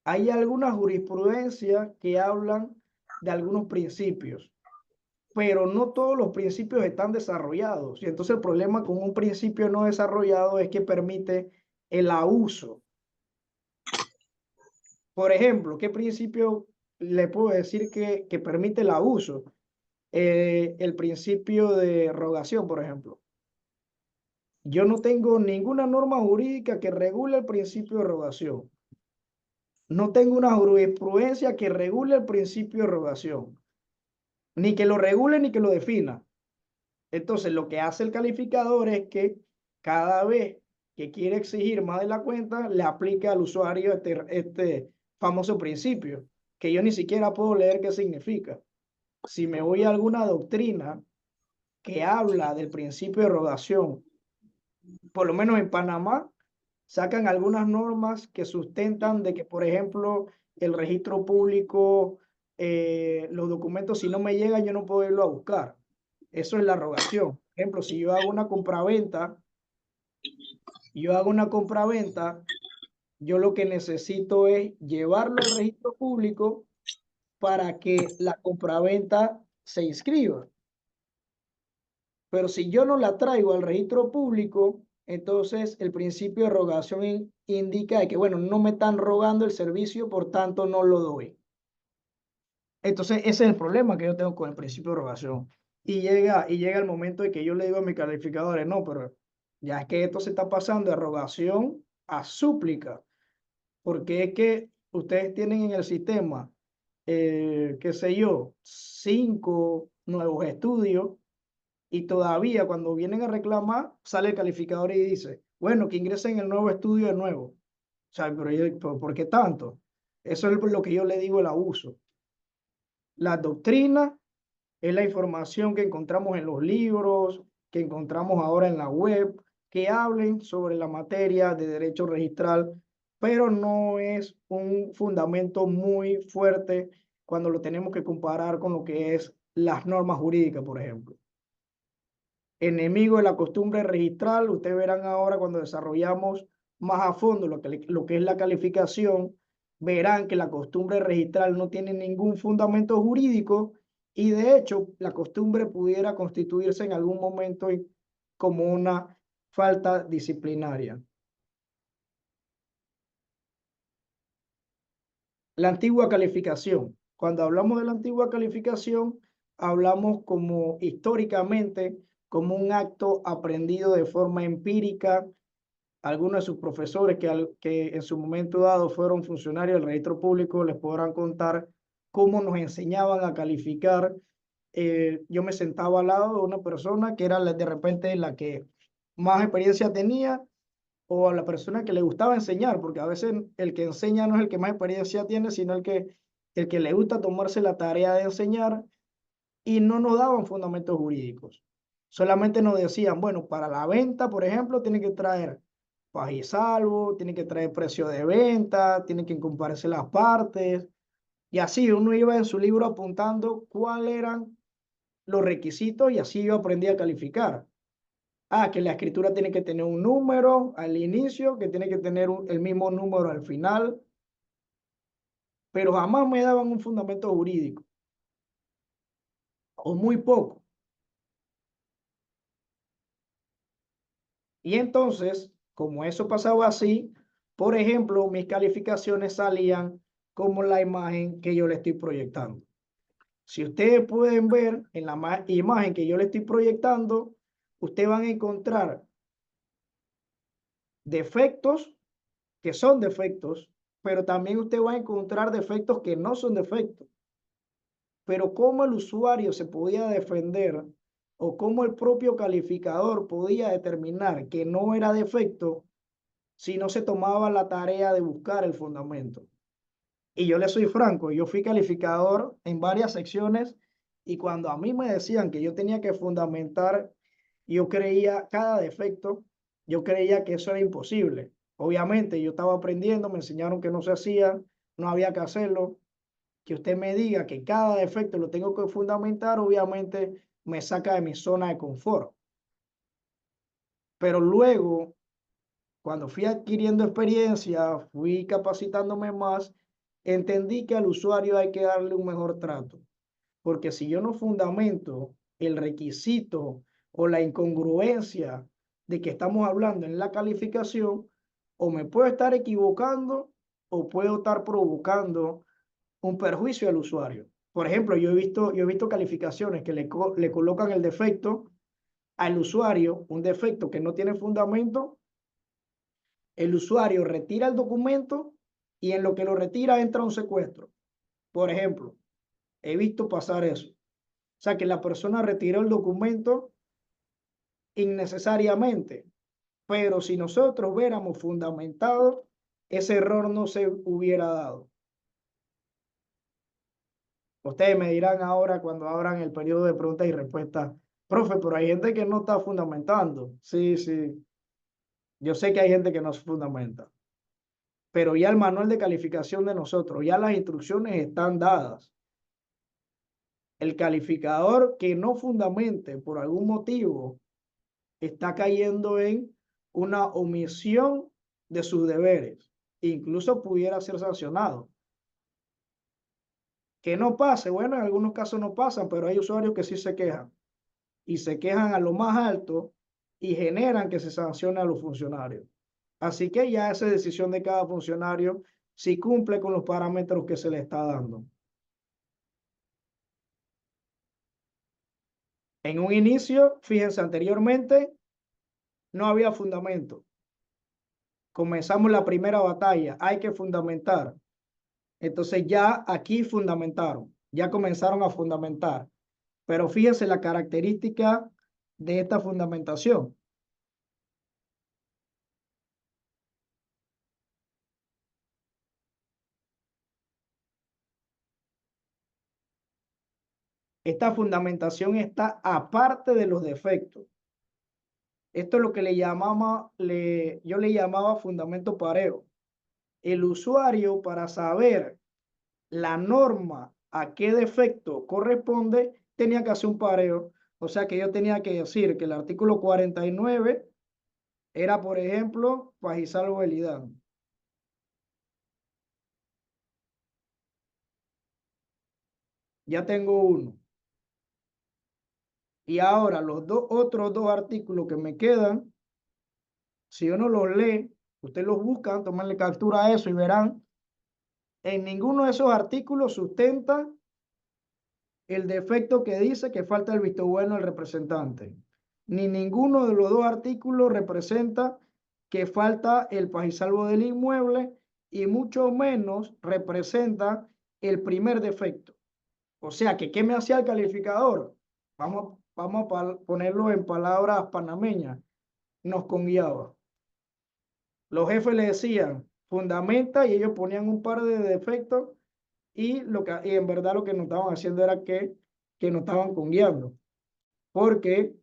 hay alguna jurisprudencia que hablan de algunos principios, pero no todos los principios están desarrollados. Y entonces el problema con un principio no desarrollado es que permite el abuso. Por ejemplo, ¿qué principio le puedo decir que permite el abuso? El principio de rogación, por ejemplo. Yo no tengo ninguna norma jurídica que regule el principio de rogación. No tengo una jurisprudencia que regule el principio de rogación, ni que lo regule ni que lo defina. Entonces, lo que hace el calificador es que cada vez que quiere exigir más de la cuenta, le aplica al usuario este famoso principio, que yo ni siquiera puedo leer qué significa. Si me voy a alguna doctrina que habla del principio de rogación, por lo menos en Panamá, sacan algunas normas que sustentan de que, por ejemplo, el registro público, los documentos, si no me llegan, yo no puedo irlo a buscar. Eso es la rogación. Por ejemplo, si yo hago una compraventa, yo lo que necesito es llevarlo al registro público para que la compraventa se inscriba. Pero si yo no la traigo al registro público, entonces el principio de rogación indica de que, bueno, no me están rogando el servicio, por tanto no lo doy. Entonces ese es el problema que yo tengo con el principio de rogación. Y llega el momento de que yo le digo a mis calificadores, no, pero ya es que esto se está pasando de rogación a súplica, porque es que ustedes tienen en el sistema, qué sé yo, 5 nuevos estudios y todavía cuando vienen a reclamar, sale el calificador y dice, bueno, que ingresen el nuevo estudio de nuevo. O sea, pero ¿por qué tanto? Eso es lo que yo le digo el abuso. La doctrina es la información que encontramos en los libros, que encontramos ahora en la web, que hablen sobre la materia de derecho registral, pero no es un fundamento muy fuerte cuando lo tenemos que comparar con lo que es las normas jurídicas, por ejemplo. Enemigo de la costumbre registral, ustedes verán ahora cuando desarrollamos más a fondo lo que es la calificación, verán que la costumbre registral no tiene ningún fundamento jurídico y de hecho la costumbre pudiera constituirse en algún momento como una falta disciplinaria. La antigua calificación. Cuando hablamos de la antigua calificación, hablamos como históricamente como un acto aprendido de forma empírica. Algunos de sus profesores que en su momento dado fueron funcionarios del registro público les podrán contar cómo nos enseñaban a calificar. Yo me sentaba al lado de una persona que era de repente la que más experiencia tenía o a la persona que le gustaba enseñar, porque a veces el que enseña no es el que más experiencia tiene, sino el que le gusta tomarse la tarea de enseñar y no nos daban fundamentos jurídicos. Solamente nos decían, bueno, para la venta, por ejemplo, tiene que traer paz y salvo, tiene que traer precio de venta, tiene que compararse las partes. Y así uno iba en su libro apuntando cuáles eran los requisitos y así yo aprendí a calificar. Ah, que la escritura tiene que tener un número al inicio, que tiene que tener el mismo número al final, pero jamás me daban un fundamento jurídico, o muy poco. Y entonces, como eso pasaba así, por ejemplo, mis calificaciones salían como la imagen que yo le estoy proyectando. Si ustedes pueden ver en la imagen que yo le estoy proyectando, ustedes van a encontrar defectos que son defectos, pero también usted va a encontrar defectos que no son defectos. Pero cómo el usuario se podía defender o cómo el propio calificador podía determinar que no era defecto si no se tomaba la tarea de buscar el fundamento. Y yo le soy franco, yo fui calificador en varias secciones y cuando a mí me decían que yo tenía que fundamentar, yo creía cada defecto, yo creía que eso era imposible. Obviamente yo estaba aprendiendo, me enseñaron que no se hacía, no había que hacerlo. Que usted me diga que cada defecto lo tengo que fundamentar, obviamente me saca de mi zona de confort. Pero luego, cuando fui adquiriendo experiencia, fui capacitándome más, entendí que al usuario hay que darle un mejor trato, porque si yo no fundamento el requisito o la incongruencia de que estamos hablando en la calificación, o me puedo estar equivocando o puedo estar provocando un perjuicio al usuario. Por ejemplo, yo he visto calificaciones que le colocan el defecto al usuario, un defecto que no tiene fundamento, el usuario retira el documento y en lo que lo retira entra un secuestro. Por ejemplo, he visto pasar eso. O sea, que la persona retiró el documento innecesariamente, pero si nosotros hubiéramos fundamentado, ese error no se hubiera dado. Ustedes me dirán ahora cuando abran el periodo de preguntas y respuestas, profe, pero hay gente que no está fundamentando. Sí, sí, yo sé que hay gente que no se fundamenta, pero ya el manual de calificación de nosotros, ya las instrucciones están dadas. El calificador que no fundamente por algún motivo está cayendo en una omisión de sus deberes. Incluso pudiera ser sancionado. Que no pase, bueno, en algunos casos no pasan, pero hay usuarios que sí se quejan. Y se quejan a lo más alto y generan que se sancione a los funcionarios. Así que ya esa decisión de cada funcionario si cumple con los parámetros que se le está dando. En un inicio, fíjense, anteriormente no había fundamento. Comenzamos la primera batalla, hay que fundamentar. Entonces ya aquí fundamentaron, ya comenzaron a fundamentar. Pero fíjense la característica de esta fundamentación. Esta fundamentación está aparte de los defectos. Esto es lo que yo le llamaba fundamento pareo. El usuario, para saber la norma a qué defecto corresponde, tenía que hacer un pareo. O sea que yo tenía que decir que el artículo 49 era, por ejemplo, Pajizalvo Belidán. Ya tengo uno. Y ahora los otros dos artículos que me quedan, si uno los lee, ustedes los buscan, tomenle captura a eso y verán, en ninguno de esos artículos sustenta el defecto que dice que falta el visto bueno del representante. Ni ninguno de los dos artículos representa que falta el pajisalvo del inmueble y mucho menos representa el primer defecto. O sea que, ¿qué me hacía el calificador? Vamos a ponerlo en palabras panameñas. Nos conguiaba. Los jefes le decían, fundamenta, y ellos ponían un par de defectos y en verdad lo que nos estaban haciendo era que nos estaban conguiando, porque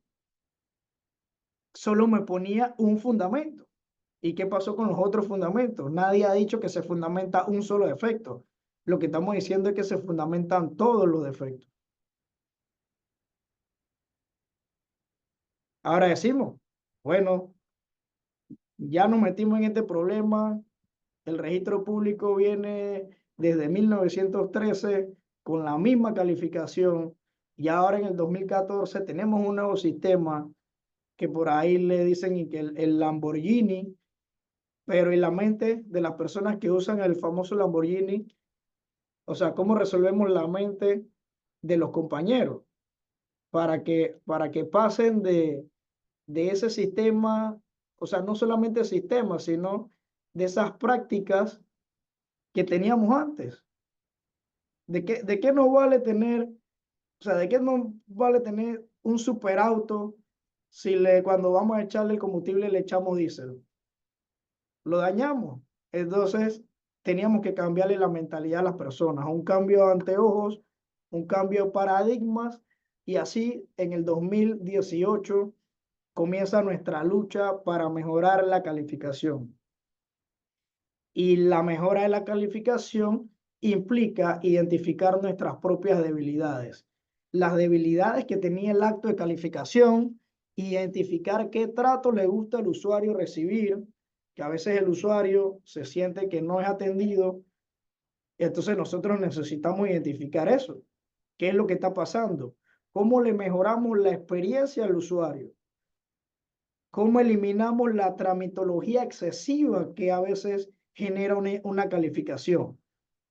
solo me ponía un fundamento. ¿Y qué pasó con los otros fundamentos? Nadie ha dicho que se fundamenta un solo defecto. Lo que estamos diciendo es que se fundamentan todos los defectos. Ahora decimos, bueno, ya nos metimos en este problema, el registro público viene desde 1913 con la misma calificación y ahora en el 2014 tenemos un nuevo sistema que por ahí le dicen y que el Lamborghini, pero en la mente de las personas que usan el famoso Lamborghini, o sea, ¿cómo resolvemos la mente de los compañeros para que pasen de ese sistema, o sea, no solamente sistema, sino de esas prácticas que teníamos antes? ¿De qué nos vale tener, o sea, de qué nos vale tener un superauto si cuando vamos a echarle el combustible le echamos diésel? Lo dañamos. Entonces, teníamos que cambiarle la mentalidad a las personas, un cambio de anteojos, un cambio de paradigmas, y así en el 2018 comienza nuestra lucha para mejorar la calificación. Y la mejora de la calificación implica identificar nuestras propias debilidades. Las debilidades que tenía el acto de calificación, identificar qué trato le gusta al usuario recibir, que a veces el usuario se siente que no es atendido Entonces nosotros necesitamos identificar eso. ¿Qué es lo que está pasando? ¿Cómo le mejoramos la experiencia al usuario? ¿Cómo eliminamos la tramitología excesiva que a veces genera una calificación?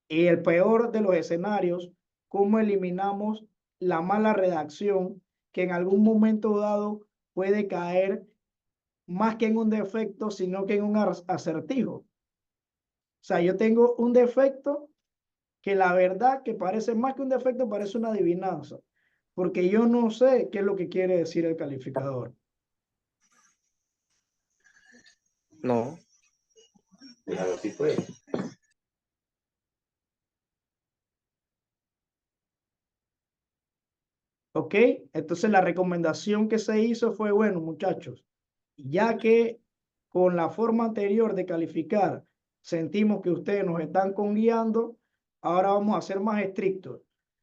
Y el peor de los escenarios, ¿cómo eliminamos la mala redacción que en algún momento dado puede caer más que en un defecto, sino que en un acertijo? O sea, yo tengo un defecto que la verdad que parece más que un defecto, parece una adivinanza, porque yo no sé qué es lo que quiere decir el calificador. No. Déjalo así pues. ¿Ok? Entonces la recomendación que se hizo fue, bueno, muchachos, ya que con la forma anterior de calificar sentimos que ustedes nos están conguiando, ahora vamos a ser más estrictos.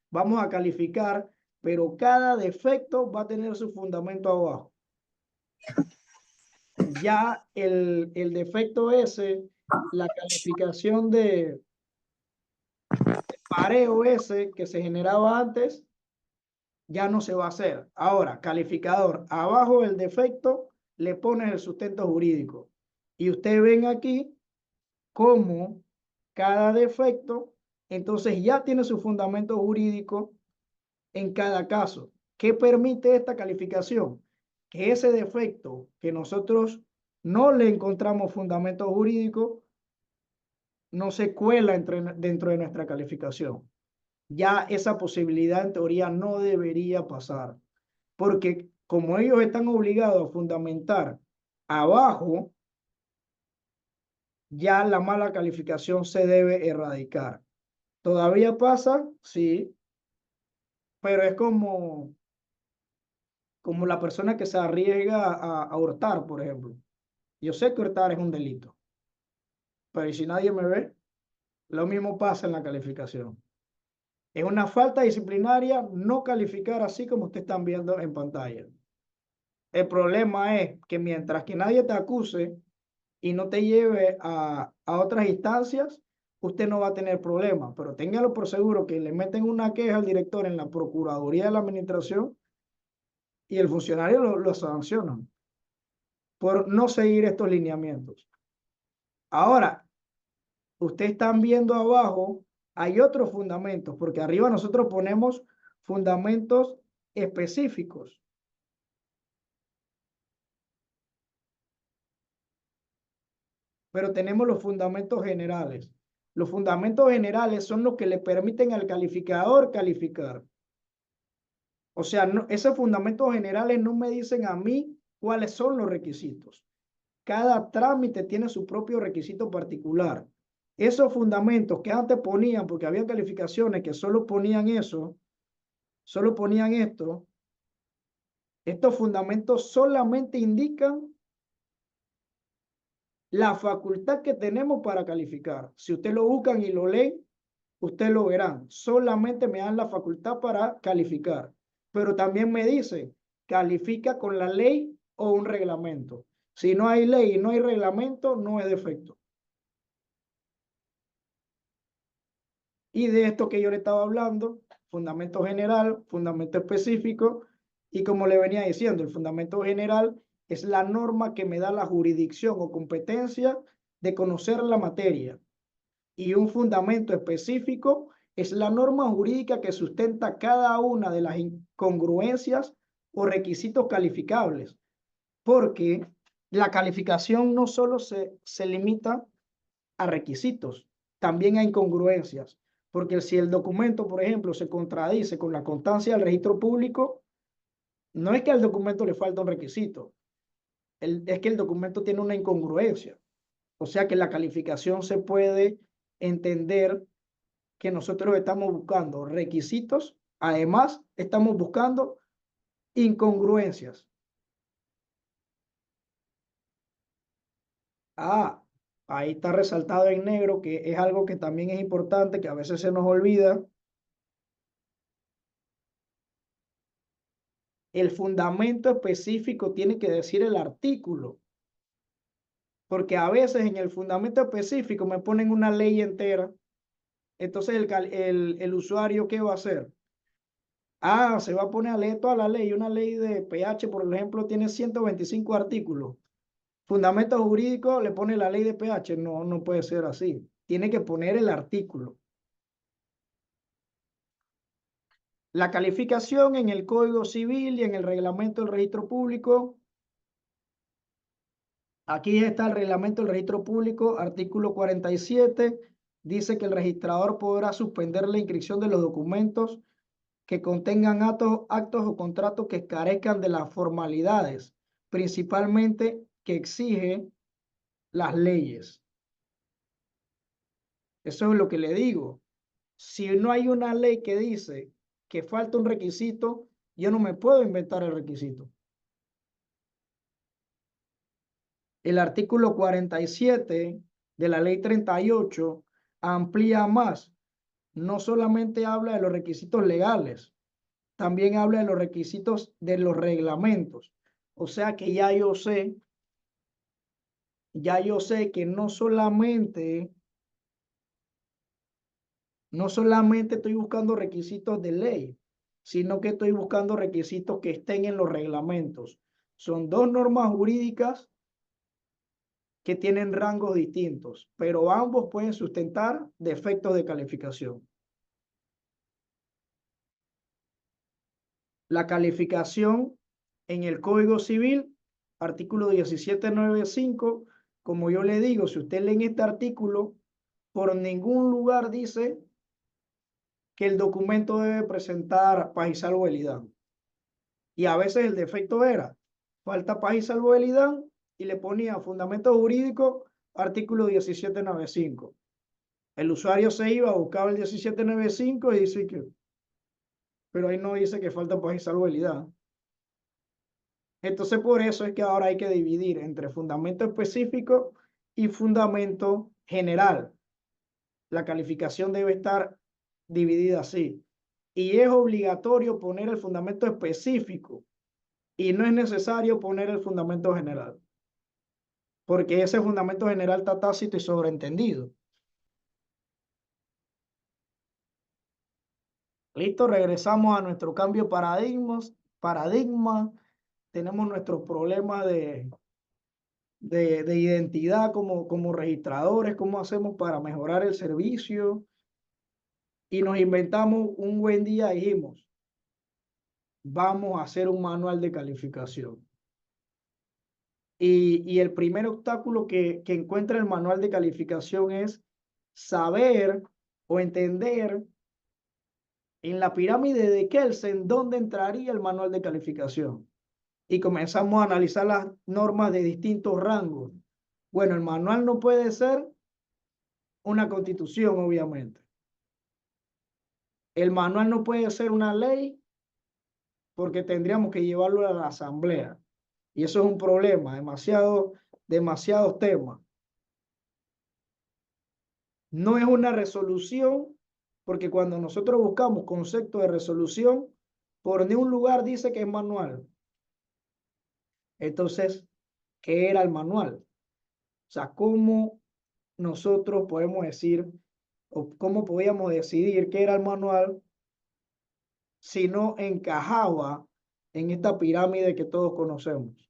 Vamos a calificar, pero cada defecto va a tener su fundamento abajo. Ya el defecto ese, la calificación de pareo ese que se generaba antes, ya no se va a hacer. Ahora, calificador, abajo del defecto le pones el sustento jurídico. Y ustedes ven aquí cómo cada defecto, entonces ya tiene su fundamento jurídico en cada caso. ¿Qué permite esta calificación? Que ese defecto que nosotros no le encontramos fundamento jurídico no se cuela dentro de nuestra calificación. Ya esa posibilidad en teoría no debería pasar, porque como ellos están obligados a fundamentar abajo, ya la mala calificación se debe erradicar. ¿Todavía pasa? Sí, pero es como la persona que se arriesga a hurtar, por ejemplo. Yo sé que hurtar es un delito, pero ¿y si nadie me ve? Lo mismo pasa en la calificación. Es una falta disciplinaria no calificar así como ustedes están viendo en pantalla. El problema es que mientras que nadie te acuse y no te lleve a otras instancias, usted no va a tener problemas, pero téngalo por seguro que le meten una queja al director en la Procuraduría de la Administración y el funcionario lo sancionan por no seguir estos lineamientos. Ahora, ustedes están viendo abajo, hay otros fundamentos, porque arriba nosotros ponemos fundamentos específicos. Pero tenemos los fundamentos generales. Los fundamentos generales son los que le permiten al calificador calificar. O sea, esos fundamentos generales no me dicen a mí cuáles son los requisitos. Cada trámite tiene su propio requisito particular. Esos fundamentos que antes ponían, porque había calificaciones que solo ponían eso, solo ponían esto, estos fundamentos solamente indican la facultad que tenemos para calificar. Si usted lo buscan y lo leen, usted lo verán. Solamente me dan la facultad para calificar. Pero también me dice, califica con la ley o un reglamento. Si no hay ley y no hay reglamento, no es defecto. Y de esto que yo le estaba hablando, fundamento general, fundamento específico, y como le venía diciendo, el fundamento general es la norma que me da la jurisdicción o competencia de conocer la materia. Y un fundamento específico es la norma jurídica que sustenta cada una de las incongruencias o requisitos calificables, porque la calificación no solo se limita a requisitos, también a incongruencias, porque si el documento, por ejemplo, se contradice con la constancia del registro público, no es que al documento le falta un requisito, es que el documento tiene una incongruencia. O sea que la calificación se puede entender que nosotros estamos buscando requisitos, además estamos buscando incongruencias. Ah, ahí está resaltado en negro, que es algo que también es importante, que a veces se nos olvida. El fundamento específico tiene que decir el artículo, porque a veces en el fundamento específico me ponen una ley entera Entonces el usuario, ¿qué va a hacer? Ah, se va a poner a leer toda la ley. Una ley de pH, por ejemplo, tiene 125 artículos. Fundamento jurídico le pone la ley de pH. No, no puede ser así. Tiene que poner el artículo. La calificación en el Código Civil y en el Reglamento del Registro Público. Aquí está el Reglamento del Registro Público, artículo 47. Dice que el registrador podrá suspender la inscripción de los documentos que contengan actos o contratos que carezcan de las formalidades, principalmente que exigen las leyes. Eso es lo que le digo. Si no hay una ley que dice que falta un requisito, yo no me puedo inventar el requisito. El artículo 47 de la ley 38 amplía más. No solamente habla de los requisitos legales, también habla de los requisitos de los reglamentos. O sea que ya yo sé que no solamente estoy buscando requisitos de ley, sino que estoy buscando requisitos que estén en los reglamentos. Son dos normas jurídicas que tienen rangos distintos, pero ambos pueden sustentar defectos de calificación. La calificación en el Código Civil, artículo 1795, como yo le digo, si usted lee en este artículo, por ningún lugar dice que el documento debe presentar paz y salubridad. Y a veces el defecto era falta paz y salubridad y le ponía fundamento jurídico, artículo 1795. El usuario se iba, buscaba el 1795 y dice que, pero ahí no dice que falta paz y salubridad. Entonces, por eso es que ahora hay que dividir entre fundamento específico y fundamento general. La calificación debe estar dividida así. Y es obligatorio poner el fundamento específico y no es necesario poner el fundamento general, porque ese fundamento general está tácito y sobreentendido. Listo, regresamos a nuestro cambio de paradigma. Tenemos nuestros problemas de identidad como registradores, cómo hacemos para mejorar el servicio. Y nos inventamos un buen día, dijimos, vamos a hacer un manual de calificación. Y el primer obstáculo que encuentra el manual de calificación es saber o entender en la pirámide de Kelsen dónde entraría el manual de calificación. Y comenzamos a analizar las normas de distintos rangos. Bueno, el manual no puede ser una constitución, obviamente. El manual no puede ser una ley porque tendríamos que llevarlo a la asamblea. Y eso es un problema, demasiados temas. No es una resolución, porque cuando nosotros buscamos concepto de resolución, por ningún lugar dice que es manual. Entonces, ¿qué era el manual? O sea, ¿cómo nosotros podemos decir o cómo podíamos decidir qué era el manual si no encajaba en esta pirámide que todos conocemos?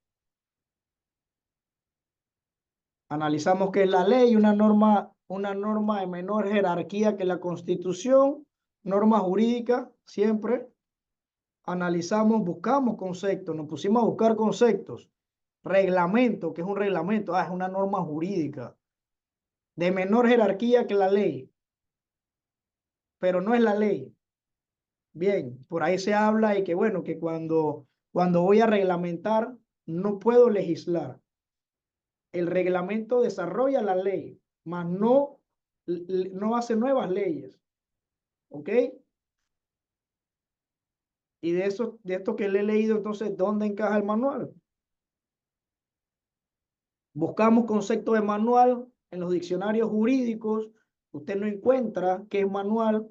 Analizamos qué es la ley, una norma de menor jerarquía que la Constitución, norma jurídica, siempre. Analizamos, buscamos conceptos, nos pusimos a buscar conceptos. Reglamento, que es un reglamento, es una norma jurídica de menor jerarquía que la ley, pero no es la ley. Bien, por ahí se habla de que, bueno, que cuando voy a reglamentar, no puedo legislar. El reglamento desarrolla la ley, mas no hace nuevas leyes. ¿Ok? Y de esto que le he leído, entonces, ¿dónde encaja el manual? Buscamos conceptos de manual en los diccionarios jurídicos. Usted no encuentra qué es manual.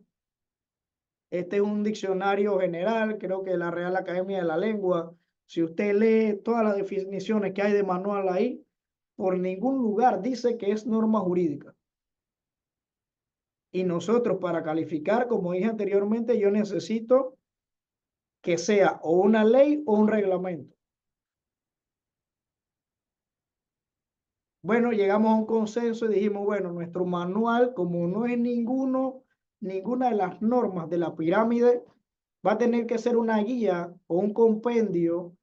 Este es un diccionario general, creo que de la Real Academia de la Lengua. Si usted lee todas las definiciones que hay de manual ahí, por ningún lugar dice que es norma jurídica. Y nosotros para calificar, como dije anteriormente, yo necesito que sea o una ley o un reglamento. Bueno, llegamos a un consenso y dijimos, bueno, nuestro manual, como no es ninguna de las normas de la pirámide, va a tener que ser una guía o un compendio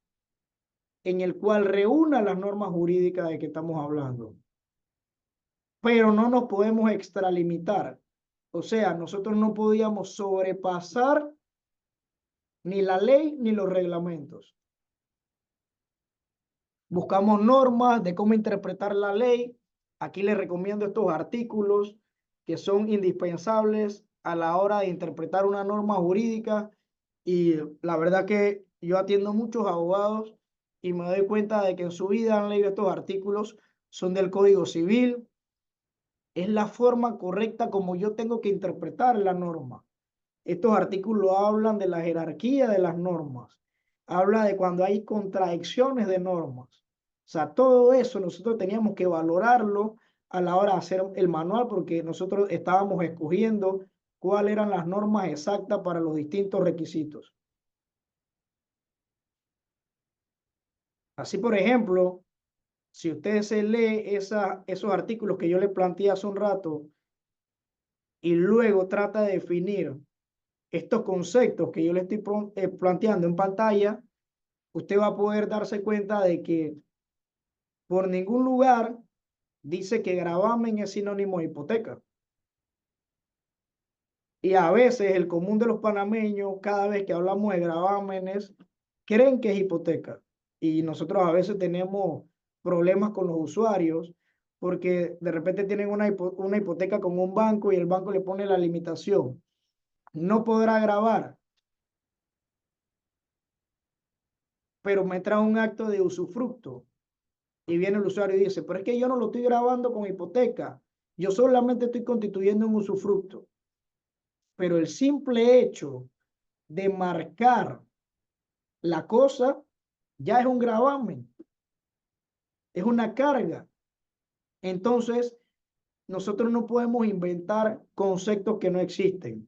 en el cual reúna las normas jurídicas de que estamos hablando. Pero no nos podemos extralimitar. O sea, nosotros no podíamos sobrepasar ni la ley ni los reglamentos. Buscamos normas de cómo interpretar la ley. Aquí les recomiendo estos artículos que son indispensables a la hora de interpretar una norma jurídica. Y la verdad que yo atiendo muchos abogados y me doy cuenta de que en su vida han leído estos artículos, son del Código Civil. Es la forma correcta como yo tengo que interpretar la norma. Estos artículos hablan de la jerarquía de las normas, habla de cuando hay contradicciones de normas. O sea, todo eso nosotros teníamos que valorarlo a la hora de hacer el manual porque nosotros estábamos escogiendo cuáles eran las normas exactas para los distintos requisitos. Así, por ejemplo, si usted se lee esos artículos que yo le planteé hace un rato y luego trata de definir estos conceptos que yo le estoy planteando en pantalla, usted va a poder darse cuenta de que por ningún lugar dice que gravamen es sinónimo de hipoteca. Y a veces el común de los panameños, cada vez que hablamos de gravámenes, creen que es hipoteca. Y nosotros a veces tenemos problemas con los usuarios porque de repente tienen una hipoteca con un banco y el banco le pone la limitación. No podrá gravar, pero me trae un acto de usufructo. Y viene el usuario y dice, pero es que yo no lo estoy grabando con hipoteca, yo solamente estoy constituyendo un usufructo. Pero el simple hecho de marcar la cosa ya es un gravamen, es una carga. Entonces, nosotros no podemos inventar conceptos que no existen.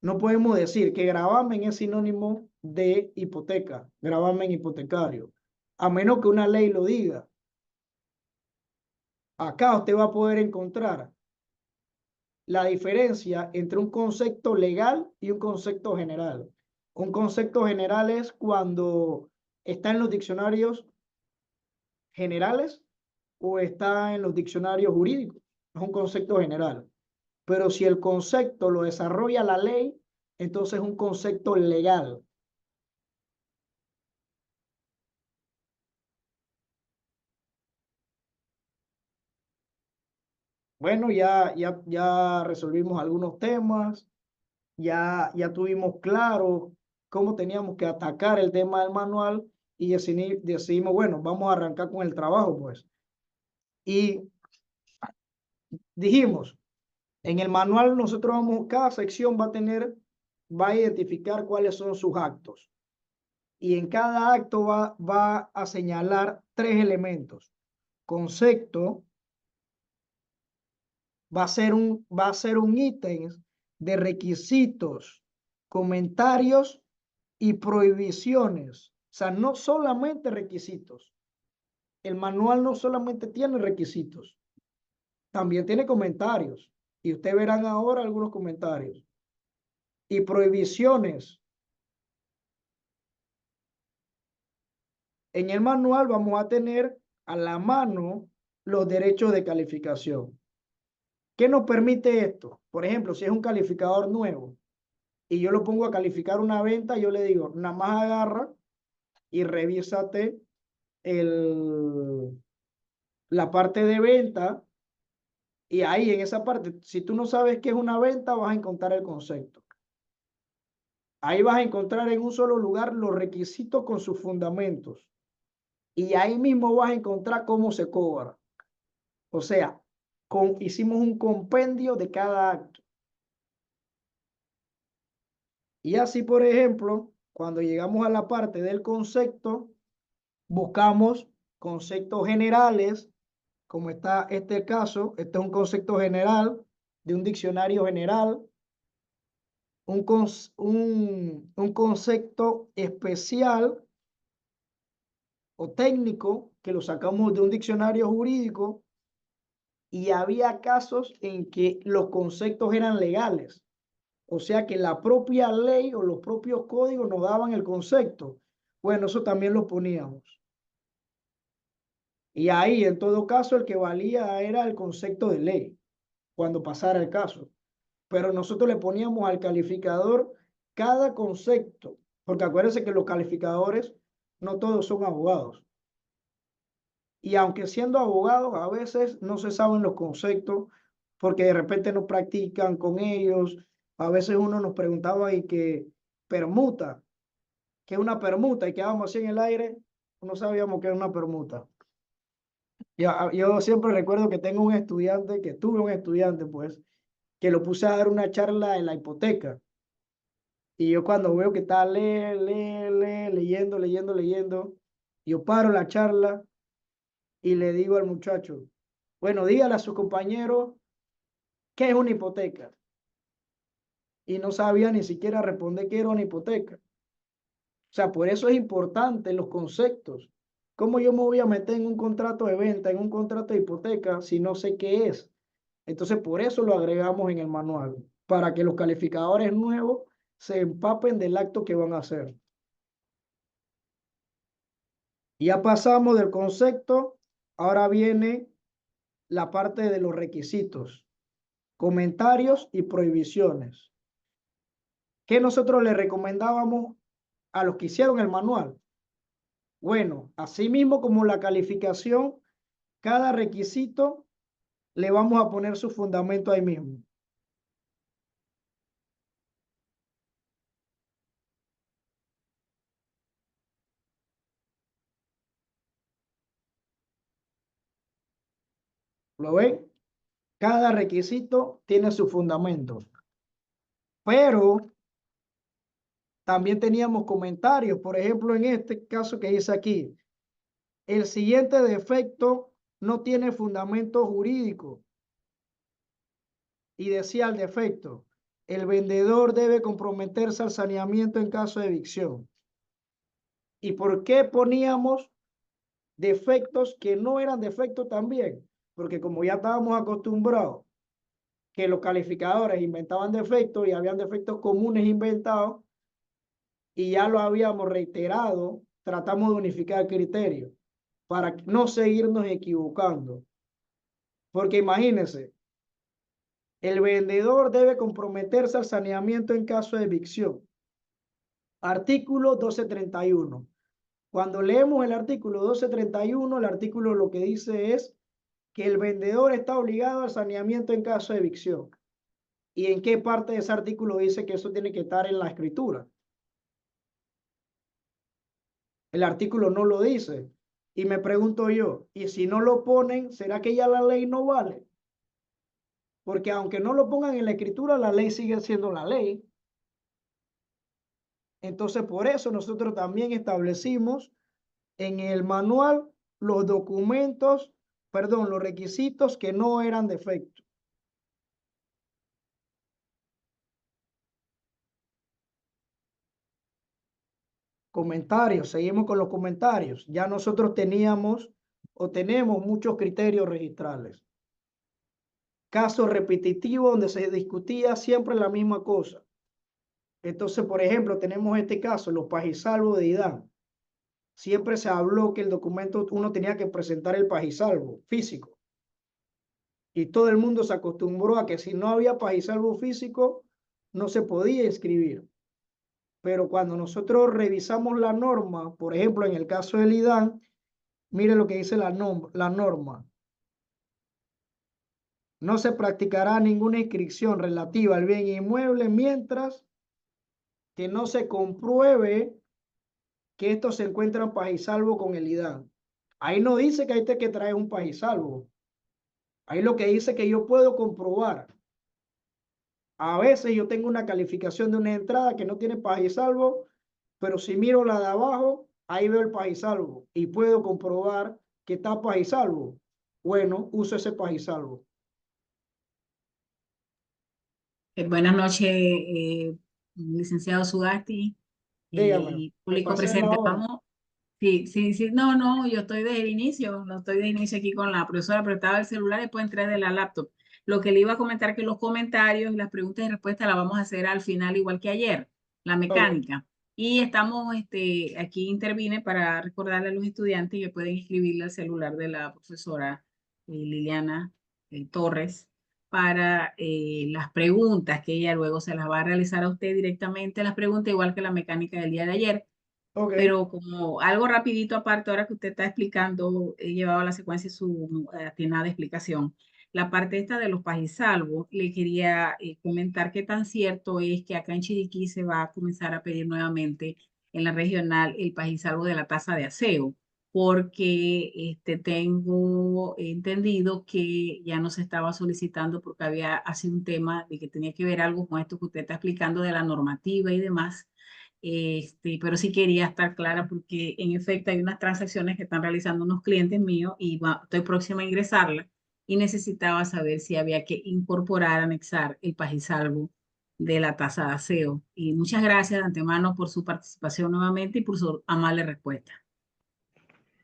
No podemos decir que gravamen es sinónimo de hipoteca, gravamen hipotecario, a menos que una ley lo diga. Acá usted va a poder encontrar la diferencia entre un concepto legal y un concepto general. Un concepto general es cuando está en los diccionarios generales o está en los diccionarios jurídicos. Es un concepto general. Pero si el concepto lo desarrolla la ley, entonces es un concepto legal. Bueno, ya resolvimos algunos temas, ya tuvimos claro cómo teníamos que atacar el tema del manual y decidimos, bueno, vamos a arrancar con el trabajo, pues. Y dijimos, en el manual nosotros cada sección va a identificar cuáles son sus actos. Y en cada acto va a señalar tres elementos. Concepto, va a ser un ítem de requisitos, comentarios y prohibiciones. O sea, no solamente requisitos. El manual no solamente tiene requisitos, también tiene comentarios. Y ustedes verán ahora algunos comentarios. Y prohibiciones. En el manual vamos a tener a la mano los derechos de calificación. ¿Qué nos permite esto? Por ejemplo, si es un calificador nuevo y yo lo pongo a calificar una venta, yo le digo, nada más agarra y revísate la parte de venta y ahí en esa parte, si tú no sabes qué es una venta, vas a encontrar el concepto. Ahí vas a encontrar en un solo lugar los requisitos con sus fundamentos y ahí mismo vas a encontrar cómo se cobra. O sea, hicimos un compendio de cada acto. Y así, por ejemplo, cuando llegamos a la parte del concepto, buscamos conceptos generales, como está este caso, este es un concepto general de un diccionario general, un concepto especial o técnico que lo sacamos de un diccionario jurídico, y había casos en que los conceptos eran legales. O sea que la propia ley o los propios códigos nos daban el concepto. Bueno, eso también lo poníamos. Y ahí, en todo caso, el que valía era el concepto de ley, cuando pasara el caso. Pero nosotros le poníamos al calificador cada concepto, porque acuérdense que los calificadores no todos son abogados. Y aunque siendo abogados, a veces no se saben los conceptos, porque de repente no practican con ellos. A veces uno nos preguntaba y que permuta, ¿qué es una permuta? Y quedábamos así en el aire, no sabíamos qué era una permuta. Yo siempre recuerdo que tengo un estudiante, que tuve un estudiante, pues, que lo puse a dar una charla en la hipoteca. Y yo cuando veo que está leyendo, yo paro la charla y le digo al muchacho, bueno, dígale a su compañero qué es una hipoteca. Y no sabía ni siquiera responder qué era una hipoteca. O sea, por eso es importante los conceptos. ¿Cómo yo me voy a meter en un contrato de venta, en un contrato de hipoteca, si no sé qué es? Entonces, por eso lo agregamos en el manual, para que los calificadores nuevos se empapen del acto que van a hacer. Ya pasamos del concepto, ahora viene la parte de los requisitos, comentarios y prohibiciones. ¿Qué nosotros le recomendábamos a los que hicieron el manual? Bueno, así mismo como la calificación, cada requisito le vamos a poner su fundamento ahí mismo. ¿Lo ven? Cada requisito tiene su fundamento. Pero también teníamos comentarios. Por ejemplo, en este caso que dice aquí, el siguiente defecto no tiene fundamento jurídico. Y decía el defecto, el vendedor debe comprometerse al saneamiento en caso de evicción. ¿Y por qué poníamos defectos que no eran defectos también? Porque como ya estábamos acostumbrados que los calificadores inventaban defectos y habían defectos comunes inventados, y ya lo habíamos reiterado, tratamos de unificar criterios para no seguirnos equivocando. Porque imagínense, el vendedor debe comprometerse al saneamiento en caso de evicción. Artículo 1231. Cuando leemos el artículo 1231, el artículo lo que dice es que el vendedor está obligado al saneamiento en caso de evicción. ¿Y en qué parte de ese artículo dice que eso tiene que estar en la escritura? El artículo no lo dice. Y me pregunto yo, ¿y si no lo ponen, será que ya la ley no vale? Porque aunque no lo pongan en la escritura, la ley sigue siendo la ley. Entonces, por eso nosotros también establecimos en el manual los documentos, perdón, los requisitos que no eran defectos. Comentarios, seguimos con los comentarios. Ya nosotros teníamos o tenemos muchos criterios registrales. Casos repetitivos donde se discutía siempre la misma cosa. Entonces, por ejemplo, tenemos este caso, los pagisalvos de IDAN. Siempre se habló que el documento uno tenía que presentar el pagisalvo físico. Y todo el mundo se acostumbró a que si no había pagisalvo físico, no se podía inscribir. Pero cuando nosotros revisamos la norma, por ejemplo, en el caso del IDAN, mire lo que dice la norma. No se practicará ninguna inscripción relativa al bien inmueble mientras que no se compruebe que estos se encuentran pagisalvo con el IDAN. Ahí no dice que hay que traer un pagisalvo. Ahí lo que dice que yo puedo comprobar. A veces yo tengo una calificación de una entrada que no tiene pagisalvo, pero si miro la de abajo, ahí veo el pagisalvo y puedo comprobar que está pagisalvo. Bueno, uso ese pagisalvo. Buenas noches, licenciado Sugasti Dígame, y público pase la presente. hora. Vamos, sí, sí, sí, no, yo estoy desde el inicio, no estoy de inicio aquí con la profesora, pero estaba el celular y después entré de la laptop. Lo que le iba a comentar que los comentarios, las preguntas y respuestas las vamos a hacer al final, igual que ayer, la Ok, mecánica. Y estamos, aquí intervine para recordarle a los estudiantes que pueden escribirle al celular de la profesora Liliana Torres para las preguntas que ella luego se las va a realizar a usted directamente, las preguntas igual que la mecánica del día de ayer, ok, pero como algo rapidito aparte, ahora que usted está explicando, he llevado la secuencia de su atinada explicación. La parte esta de los pajisalvos, le quería comentar qué tan cierto es que acá en Chiriquí se va a comenzar a pedir nuevamente en la regional el pajisalvo de la taza de aseo, porque tengo entendido que ya no se estaba solicitando porque había así un tema de que tenía que ver algo con esto que usted está explicando de la normativa y demás. Pero sí quería estar clara porque en efecto hay unas transacciones que están realizando unos clientes míos y estoy próxima a ingresarla y necesitaba saber si había que incorporar, anexar el pajisalvo de la tasa de aseo. Y muchas gracias de antemano por su participación nuevamente y por su amable respuesta.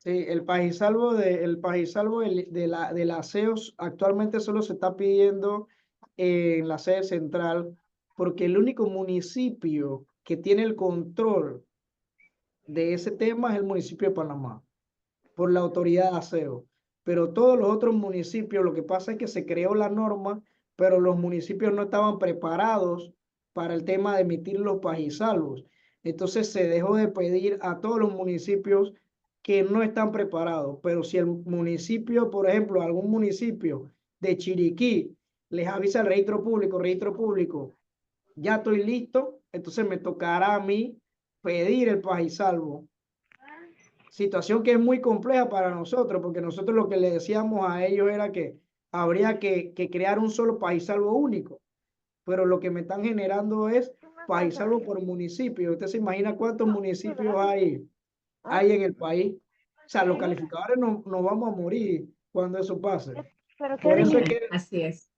sí, el pajisalvo del aseo actualmente solo se está pidiendo en la sede central porque el único municipio que tiene el control de ese tema es el municipio de Panamá, por la autoridad de aseo. Pero todos los otros municipios, lo que pasa es que se creó la norma, pero los municipios no estaban preparados para el tema de emitir los pajisalvos. Entonces se dejó de pedir a todos los municipios que no están preparados. Pero si el municipio, por ejemplo, algún municipio de Chiriquí les avisa al registro público, ya estoy listo, entonces me tocará a mí pedir el pajisalvo. Situación que es muy compleja para nosotros, porque nosotros lo que le decíamos a ellos era que habría que crear un solo pajisalvo único, pero lo que me están generando es pajisalvo por municipio. Usted se imagina cuántos municipios hay en el país. O sea, los calificadores nos vamos a morir cuando eso pase. Por eso es que Así es.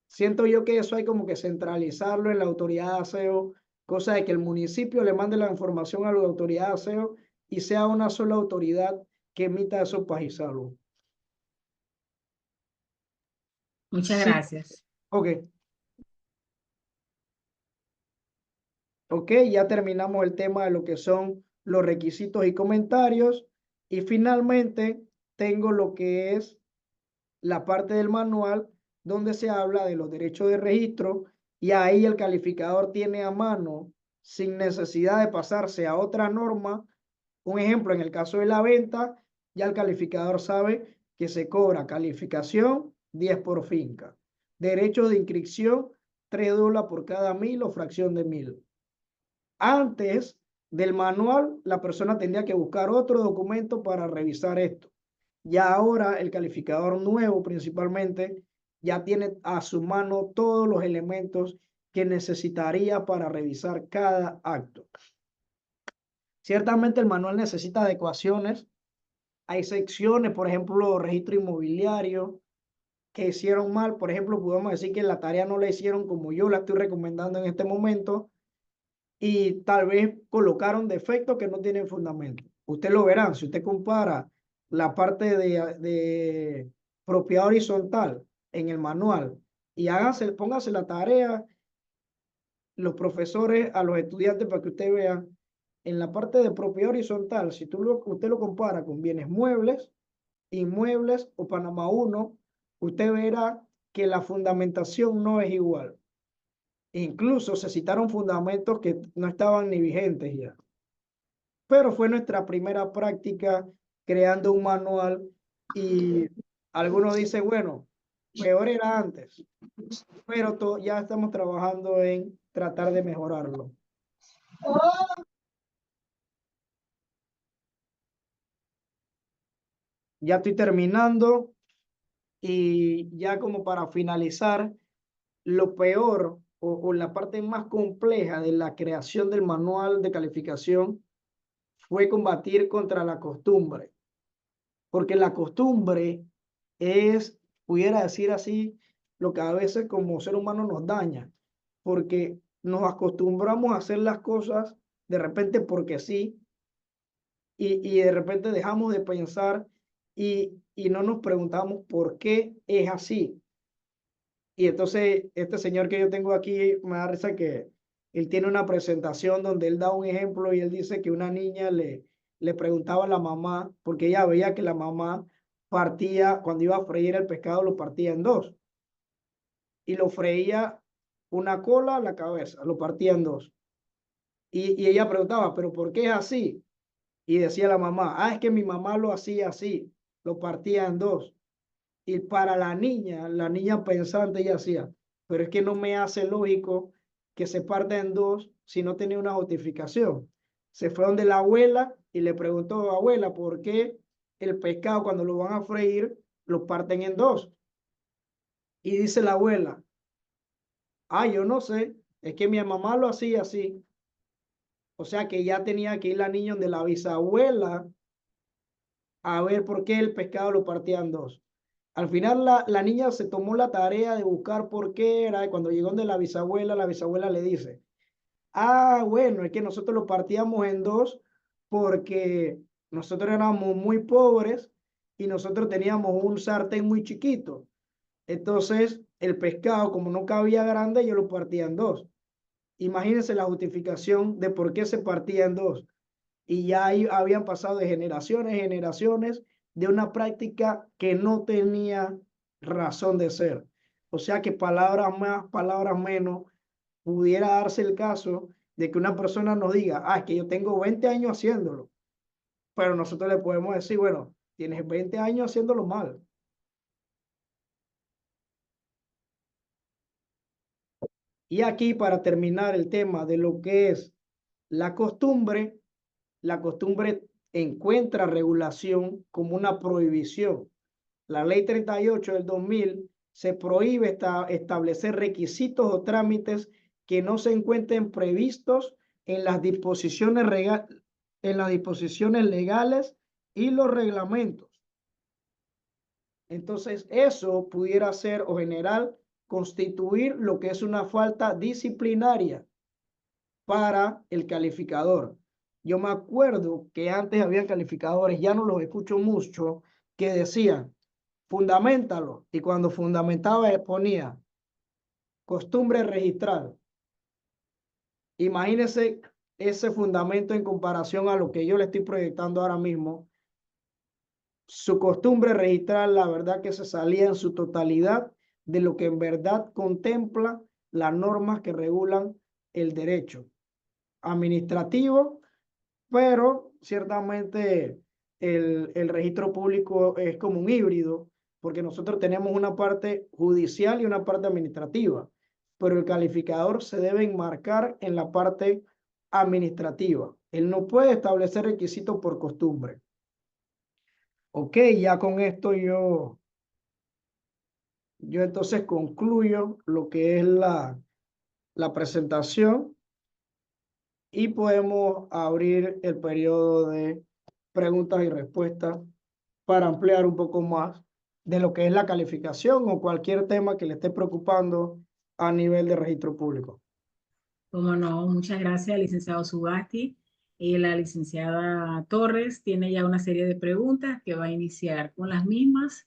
siento yo que eso hay como que centralizarlo en la autoridad de aseo, cosa de que el municipio le mande la información a la autoridad de aseo y sea una sola autoridad que emita esos pajisalvos. Muchas Sí, gracias. ok, ok, ya terminamos el tema de lo que son los requisitos y comentarios y finalmente tengo lo que es la parte del manual donde se habla de los derechos de registro y ahí el calificador tiene a mano, sin necesidad de pasarse a otra norma. Un ejemplo, en el caso de la venta, ya el calificador sabe que se cobra calificación 10 por finca. Derechos de inscripción, $3 por cada 1000 o fracción de 1000. Antes del manual, la persona tendría que buscar otro documento para revisar esto. Ya ahora el calificador nuevo principalmente ya tiene a su mano todos los elementos que necesitaría para revisar cada acto. Ciertamente el manual necesita adecuaciones. Hay secciones, por ejemplo, registro inmobiliario, que hicieron mal. Por ejemplo, podemos decir que la tarea no la hicieron como yo la estoy recomendando en este momento y tal vez colocaron defectos que no tienen fundamento. Usted lo verá, si usted compara la parte de propiedad horizontal en el manual y póngase la tarea los profesores a los estudiantes para que usted vea en la parte de propiedad horizontal, si usted lo compara con bienes muebles, inmuebles o Panamá 1, usted verá que la fundamentación no es igual. Incluso se citaron fundamentos que no estaban ni vigentes ya. Pero fue nuestra primera práctica creando un manual y algunos dicen, bueno, peor era antes, pero ya estamos trabajando en tratar de mejorarlo. Ya estoy terminando y ya como para finalizar, lo peor o la parte más compleja de la creación del manual de calificación fue combatir contra la costumbre, porque la costumbre es, pudiera decir así, lo que a veces como ser humano nos daña. porque nos acostumbramos a hacer las cosas de repente porque sí, y de repente dejamos de pensar y no nos preguntamos por qué es así. Y entonces este señor que yo tengo aquí me da risa que él tiene una presentación donde él da un ejemplo y él dice que una niña le preguntaba a la mamá, porque ella veía que la mamá partía, cuando iba a freír el pescado, lo partía en dos. Y lo freía una cola a la cabeza, lo partía en dos. Y ella preguntaba, ¿pero por qué es así? Y decía la mamá, es que mi mamá lo hacía así, lo partía en dos. Y para la niña pensante, ella hacía, pero es que no me hace lógico que se parta en dos si no tenía una justificación. Se fue donde la abuela y le preguntó, abuela, ¿por qué el pescado cuando lo van a freír lo parten en dos? Y dice la abuela, yo no sé, es que mi mamá lo hacía así. O sea que ya tenía que ir la niña donde la bisabuela a ver por qué el pescado lo partían dos. Al final la niña se tomó la tarea de buscar por qué era, y cuando llegó donde la bisabuela le dice, bueno, es que nosotros lo partíamos en dos porque nosotros éramos muy pobres y nosotros teníamos un sartén muy chiquito. Entonces, el pescado, como no cabía grande, yo lo partía en dos. Imagínense la justificación de por qué se partía en dos. Y ya ahí habían pasado de generaciones en generaciones de una práctica que no tenía razón de ser. O sea que palabras más, palabras menos, pudiera darse el caso de que una persona nos diga, es que yo tengo 20 años haciéndolo, pero nosotros le podemos decir, bueno, tienes 20 años haciéndolo mal. Y aquí para terminar el tema de lo que es la costumbre encuentra regulación como una prohibición. La Ley 38 del 2000 se prohíbe establecer requisitos o trámites que no se encuentren previstos en las disposiciones, legales y los reglamentos. Entonces, eso pudiera ser o general constituir lo que es una falta disciplinaria para el calificador. Yo me acuerdo que antes había calificadores, ya no los escucho mucho, que decían, fundamentalo. Y cuando fundamentaba ponía costumbre registral. Imagínense ese fundamento en comparación a lo que yo le estoy proyectando ahora mismo. Su costumbre registral, la verdad que se salía en su totalidad de lo que en verdad contempla las normas que regulan el derecho administrativo, pero ciertamente el registro público es como un híbrido, porque nosotros tenemos una parte judicial y una parte administrativa, pero el calificador se debe enmarcar en la parte administrativa. Él no puede establecer requisitos por costumbre. Ok, ya con esto yo entonces concluyo lo que es la presentación y podemos abrir el periodo de preguntas y respuestas para ampliar un poco más de lo que es la calificación o cualquier tema que le esté preocupando a nivel de registro público. Como no, muchas gracias, licenciado Sugasti. La licenciada Torres tiene ya una serie de preguntas que va a iniciar con las mismas.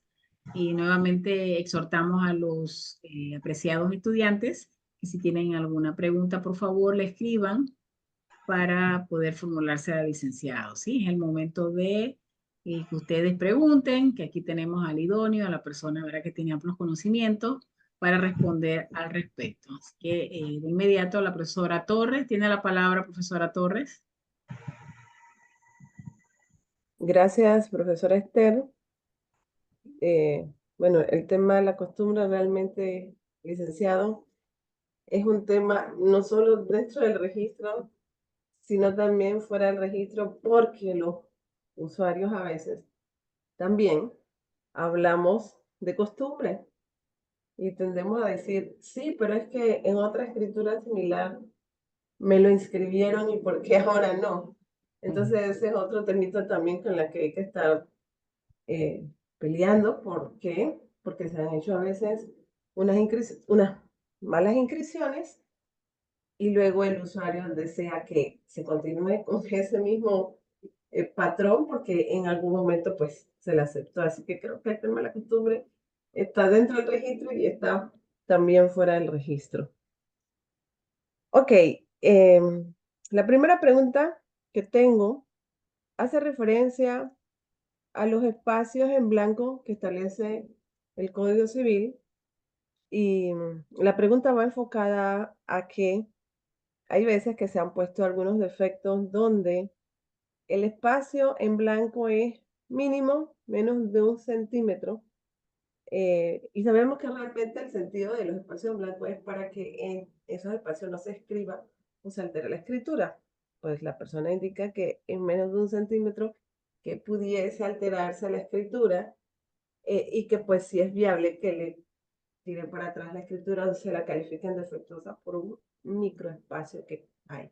Y nuevamente exhortamos a los apreciados estudiantes que si tienen alguna pregunta, por favor, le escriban para poder formularse a licenciado. ¿Sí? Es el momento de que ustedes pregunten, que aquí tenemos al idóneo, a la persona, ¿verdad?, que tiene amplios conocimientos para responder al respecto. Así que de inmediato la profesora Torres, tiene la palabra, profesora Torres. Gracias, profesora Esther. Bueno, el tema de la costumbre realmente, licenciado, es un tema no solo dentro del registro, sino también fuera del registro, porque los usuarios a veces también hablamos de costumbre y tendemos a decir, sí, pero es que en otra escritura similar me lo inscribieron y ¿por qué ahora no? Entonces ese es otro temita también con la que hay que estar peleando. ¿Por qué? Porque se han hecho a veces unas malas inscripciones y luego el usuario desea que se continúe con ese mismo patrón porque en algún momento pues se le aceptó. Así que creo que el tema de la costumbre está dentro del registro y está también fuera del registro. Ok, la primera pregunta que tengo hace referencia a los espacios en blanco que establece el Código Civil y la pregunta va enfocada a que hay veces que se han puesto algunos defectos donde el espacio en blanco es mínimo, menos de 1 centímetro, y sabemos que realmente el sentido de los espacios en blanco es para que en esos espacios no se escriba o se altere la escritura. Pues la persona indica que en menos de 1 centímetro que pudiese alterarse la escritura y que pues si es viable que le tiren para atrás la escritura o se la califiquen defectuosa por un microespacio que hay.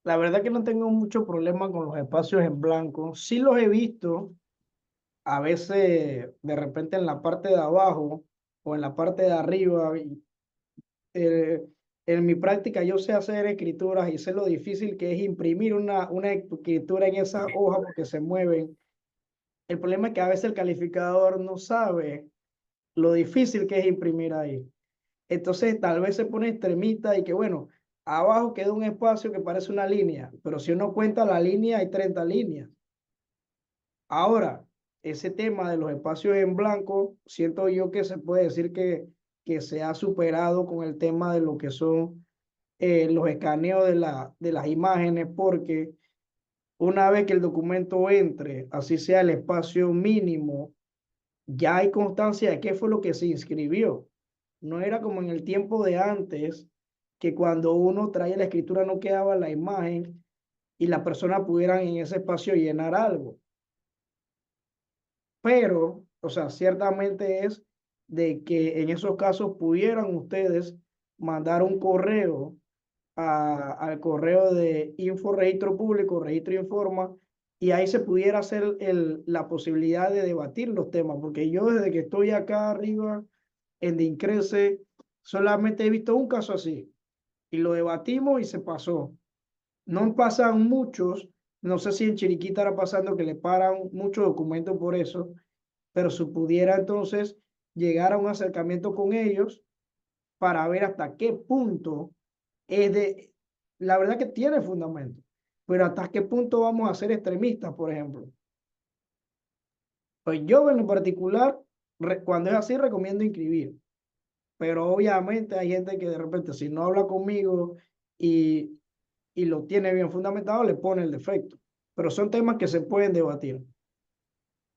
La verdad que no tengo mucho problema con los espacios en blanco. Sí los he visto a veces de repente en la parte de abajo o en la parte de arriba. eh, en mi práctica yo sé hacer escrituras y sé lo difícil que es imprimir una escritura en esa hoja porque se mueven. El problema es que a veces el calificador no sabe lo difícil que es imprimir ahí. Entonces tal vez se pone extremista y que bueno, abajo queda un espacio que parece una línea, pero si uno cuenta la línea hay 30 líneas. Ahora, ese tema de los espacios en blanco, siento yo que se puede decir que se ha superado con el tema de lo que son los escaneos de las imágenes, porque una vez que el documento entre, así sea el espacio mínimo, ya hay constancia de qué fue lo que se inscribió. No era como en el tiempo de antes, que cuando uno traía la escritura no quedaba la imagen y la persona pudiera en ese espacio llenar algo. Pero, o sea, ciertamente es de que en esos casos pudieran ustedes mandar un correo al correo de Info Registro Público, Registro Informa, y ahí se pudiera hacer la posibilidad de debatir los temas, porque yo desde que estoy acá arriba en DINCRECE solamente he visto un caso así, y lo debatimos y se pasó. No pasan muchos, no sé si en Chiriquí estará pasando que le paran muchos documentos por eso, pero si pudiera entonces llegar a un acercamiento con ellos para ver hasta qué punto es de, la verdad que tiene fundamento, pero hasta qué punto vamos a ser extremistas, por ejemplo. Pues yo en lo particular, cuando es así, recomiendo inscribir, pero obviamente hay gente que de repente si no habla conmigo y, y lo tiene bien fundamentado, le pone el defecto, pero son temas que se pueden debatir.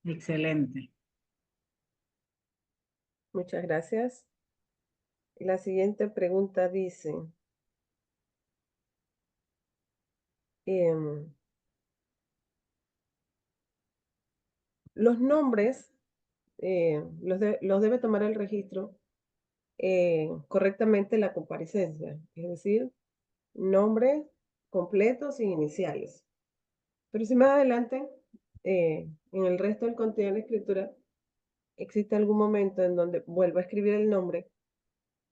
Excelente. Muchas gracias. La siguiente pregunta dice, los nombres los debe tomar el registro correctamente la comparecencia, es decir, nombres completos y iniciales. Pero si más adelante, en el resto del contenido de la escritura, existe algún momento en donde vuelvo a escribir el nombre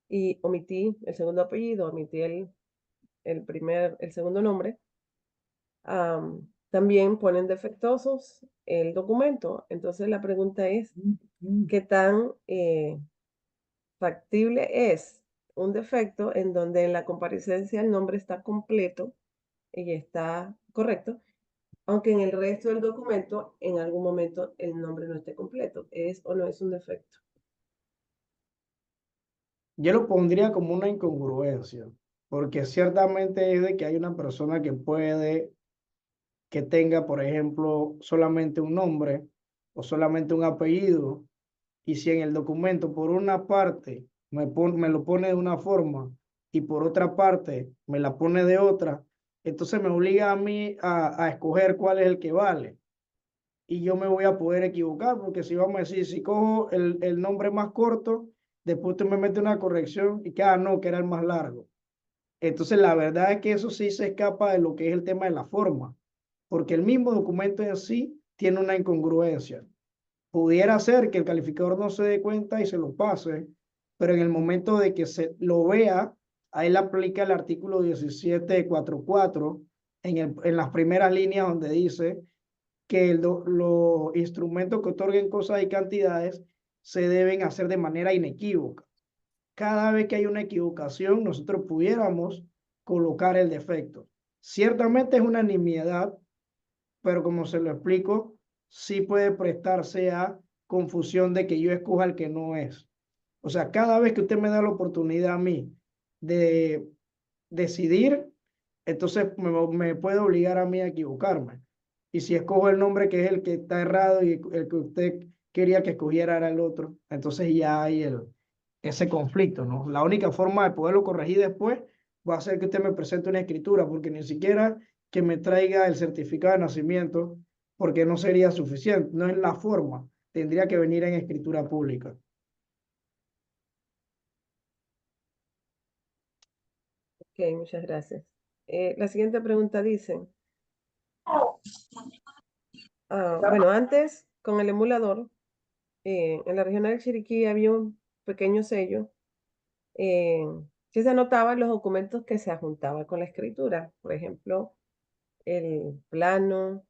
y omití el segundo apellido, omití el segundo nombre, también ponen defectuosos el documento. Entonces la pregunta es, ¿qué tan factible es un defecto en donde en la comparecencia el nombre está completo y está correcto, aunque en el resto del documento en algún momento el nombre no esté completo? ¿Es o no es un defecto? Yo lo pondría como una incongruencia, porque ciertamente es de que hay una persona que puede que tenga, por ejemplo, solamente un nombre o solamente un apellido, y si en el documento por una parte me lo pone de una forma y por otra parte me la pone de otra, entonces me obliga a mí a escoger cuál es el que vale. Y yo me voy a poder equivocar, porque si vamos a decir, si cojo el nombre más corto, después tú me metes una corrección y que, no, que era el más largo. Entonces, la verdad es que eso sí se escapa de lo que es el tema de la forma, porque el mismo documento en sí tiene una incongruencia. Pudiera ser que el calificador no se dé cuenta y se lo pase, pero en el momento de que se lo vea, ahí le aplica el artículo 1744 en las primeras líneas donde dice que los instrumentos que otorguen cosas y cantidades se deben hacer de manera inequívoca. Cada vez que hay una equivocación, nosotros pudiéramos colocar el defecto. Ciertamente es una nimiedad, pero como se lo explico, sí puede prestarse a confusión de que yo escoja el que no es. O sea, cada vez que usted me da la oportunidad a mí de decidir, entonces me puede obligar a mí a equivocarme. Y si escojo el nombre que es el que está errado y el que usted quería que escogiera era el otro, entonces ya hay ese conflicto, ¿no? La única forma de poderlo corregir después va a ser que usted me presente una escritura, porque ni siquiera que me traiga el certificado de nacimiento, porque no sería suficiente, no es la forma, tendría que venir en escritura pública. Ok, muchas gracias. La siguiente pregunta dice, bueno, antes con el emulador, en la regional de Chiriquí había un pequeño sello que se anotaban los documentos que se adjuntaban con la escritura. Por ejemplo, el plano,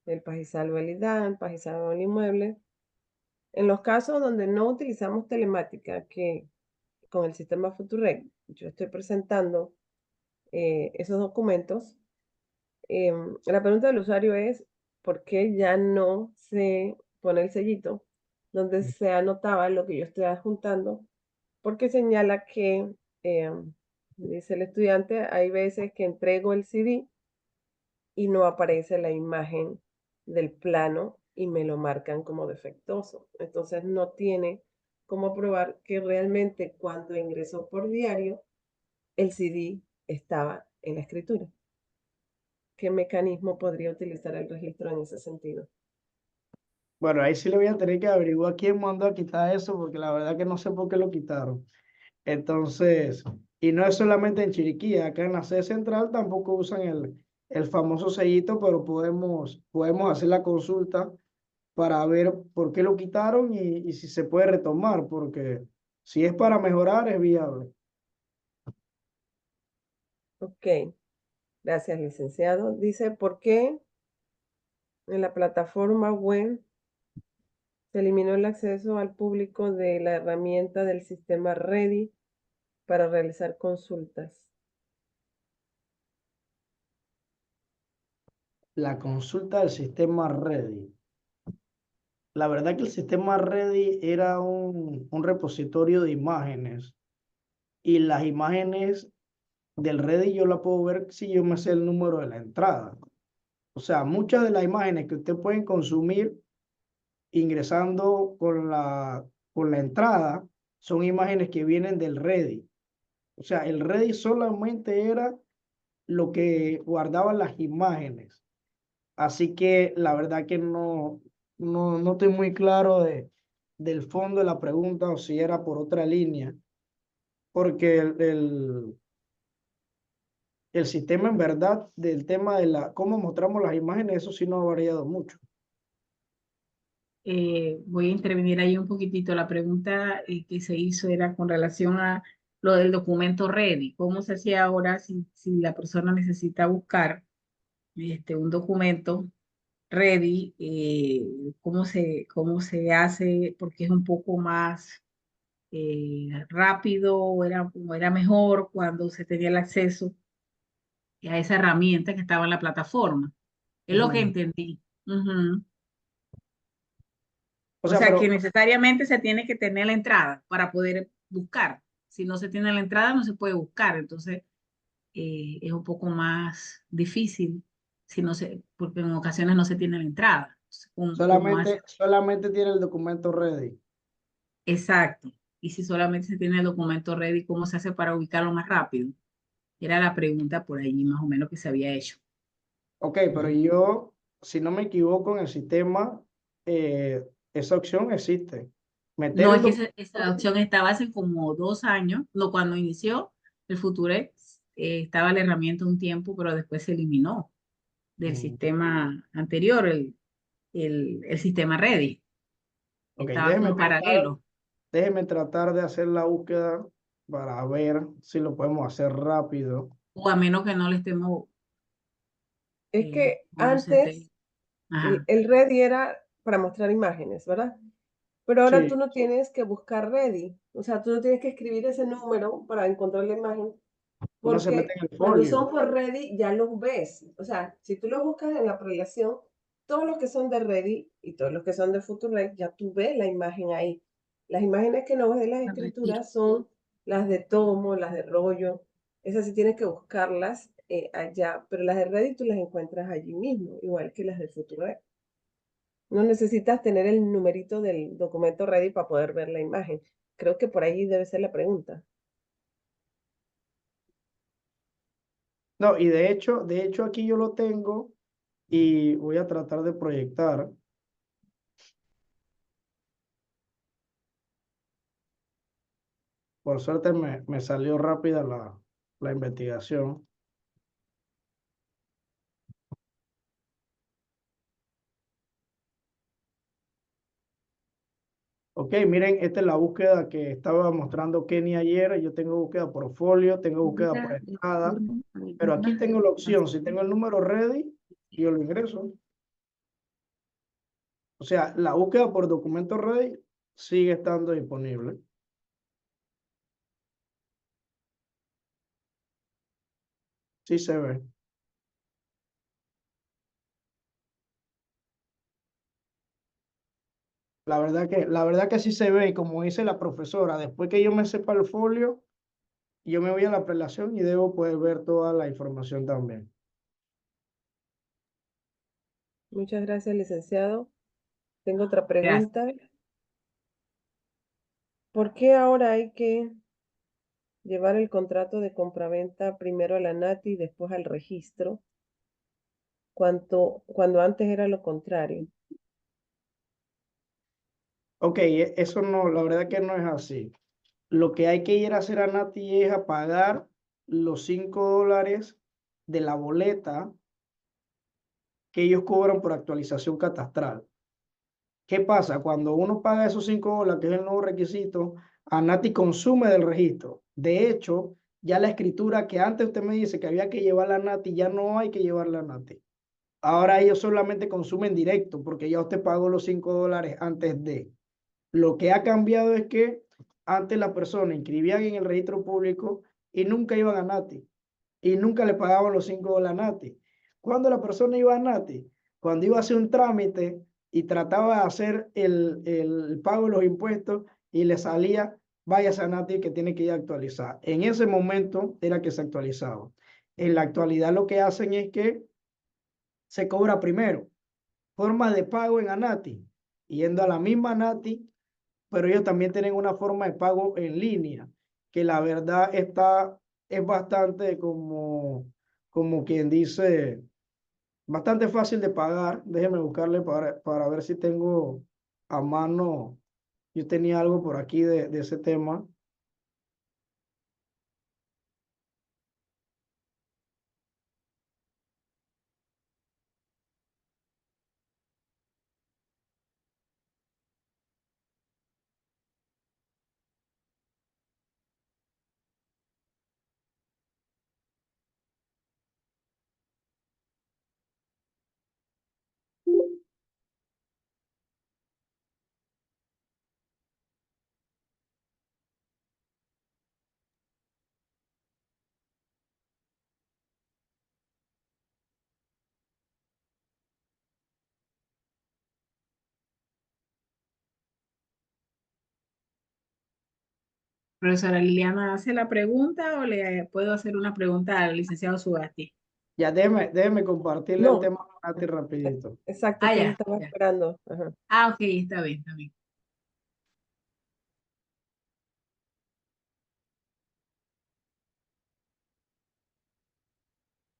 el pajizal validad, el pajizal del inmueble. En los casos donde no utilizamos telemática, que con el sistema Futurec yo estoy presentando esos documentos, la pregunta del usuario es, ¿por qué ya no se pone el sellito donde se anotaba lo que yo estoy adjuntando? Porque señala que, dice el estudiante, hay veces que entrego el CD y no aparece la imagen del plano y me lo marcan como defectuoso. Entonces no tiene cómo probar que realmente cuando ingresó por diario, el CD estaba en la escritura. ¿Qué mecanismo podría utilizar el registro en ese sentido? Bueno, ahí sí le voy a tener que averiguar quién mandó a quitar eso, porque la verdad que no sé por qué lo quitaron. Entonces, y no es solamente en Chiriquí, acá en la sede central tampoco usan el famoso sellito, pero podemos hacer la consulta para ver por qué lo quitaron y si se puede retomar, porque si es para mejorar es viable. Ok, gracias, licenciado. Dice, ¿por qué en la plataforma web se eliminó el acceso al público de la herramienta del sistema Ready para realizar consultas? La consulta del sistema Ready. La verdad que el sistema Ready era un repositorio de imágenes y las imágenes del Ready yo la puedo ver si yo me sé el número de la entrada. O sea, muchas de las imágenes que usted pueden consumir ingresando con la entrada son imágenes que vienen del Ready. O sea, el Ready solamente era lo que guardaba las imágenes. Así que la verdad que no estoy muy claro del fondo de la pregunta o si era por otra línea, porque el sistema en verdad del tema de cómo mostramos las imágenes, eso sí no ha variado mucho. Voy a intervenir ahí un poquitito. La pregunta que se hizo era con relación a lo del documento ready. ¿Cómo se hacía ahora si la persona necesita buscar un documento ready? ¿Cómo se hace? Porque es un poco más rápido, o era mejor cuando se tenía el acceso a esa herramienta que estaba en la plataforma. Es lo que Ujú. entendí. Ujú. O O sea, sea que pero, necesariamente se tiene que tener la entrada para poder buscar. Si no se tiene la entrada, no se puede buscar. Entonces, es un poco más difícil si no se, porque en ocasiones no se tiene la entrada. ¿Cómo hace? solamente tiene el documento Ready. Exacto. Y si solamente se tiene el documento ready, ¿cómo se hace para ubicarlo más rápido? Era la pregunta por allí más o menos que se había hecho. Ok, pero yo, si no me equivoco, en el sistema, esa opción existe. Meter No, el es que documento. esa opción estaba hace como 2 años, no, cuando inició el Futurex, estaba la herramienta un tiempo, pero después se eliminó del sistema anterior, el sistema Ready. Ok, Estaba como paralelo. déjeme tratar de hacer la búsqueda para ver si lo podemos hacer rápido. O a menos que no le estemos, Es que no se te- antes Ajá. el Ready era para mostrar imágenes, ¿verdad? Pero ahora tú Sí, no tienes que buscar Ready. O sea, tú no tienes que escribir ese número para encontrar la imagen, uno se mete porque en el cuando folio. son por Ready ya los ves. O sea, si tú los buscas en la prelación, todos los que son de Ready y todos los que son de Futurec, ya tú ves la imagen ahí. Las imágenes que no ves de las escrituras son las de tomo, las de rollo. Esas sí tienes que buscarlas allá, pero las de Ready tú las encuentras allí mismo, igual que las de Futurec. No necesitas tener el numerito del documento Ready para poder ver la imagen. Creo que por ahí debe ser la pregunta. No, y de hecho aquí yo lo tengo y voy a tratar de proyectar. Por suerte me salió rápida la investigación. Ok, miren, esta es la búsqueda que estaba mostrando Kenny ayer. Yo tengo búsqueda por folio, tengo búsqueda por entrada, pero aquí tengo la opción. Si tengo el número ready, yo lo ingreso. O sea, la búsqueda por documento ready sigue estando disponible. Sí se ve. La verdad que sí se ve, y como dice la profesora, después que yo me sepa el folio, yo me voy a la prelación y debo poder ver toda la información también. Muchas gracias, licenciado. Tengo otra Gracias. pregunta. ¿Por qué ahora hay que llevar el contrato de compraventa primero a la NATI y después al registro, cuando antes era lo contrario? Ok, eso no, la verdad que no es así. Lo que hay que ir a hacer a Nati es a pagar los $5 de la boleta que ellos cobran por actualización catastral. ¿Qué pasa? Cuando uno paga esos $5, que es el nuevo requisito, ANATI consume del registro. De hecho, ya la escritura que antes usted me dice que había que llevarla a NATI, ya no hay que llevarla a NATI. Ahora ellos solamente consumen directo, porque ya usted pagó los $5 antes de. Lo que ha cambiado es que antes las personas inscribían en el registro público y nunca iban a NATI y nunca le pagaban los $5 a NATI. Cuando la persona iba a NATI, cuando iba a hacer un trámite y trataba de hacer el pago de los impuestos y le salía, váyase a NATI que tiene que ir a actualizar. En ese momento era que se actualizaba. En la actualidad lo que hacen es que se cobra primero. Forma de pago en ANATI, yendo a la misma ANATI, pero ellos también tienen una forma de pago en línea, que la verdad es bastante como quien dice, bastante fácil de pagar. Déjenme buscarle para ver si tengo a mano. Yo tenía algo por aquí de ese tema. Profesora Liliana, ¿hace la pregunta o le puedo hacer una pregunta al licenciado Sugasti? Ya déjeme compartirle el No, tema a Nati rapidito. exacto, Ah, que él ya, estaba ya. esperando. Ajá. Ah, ok, está bien, está bien.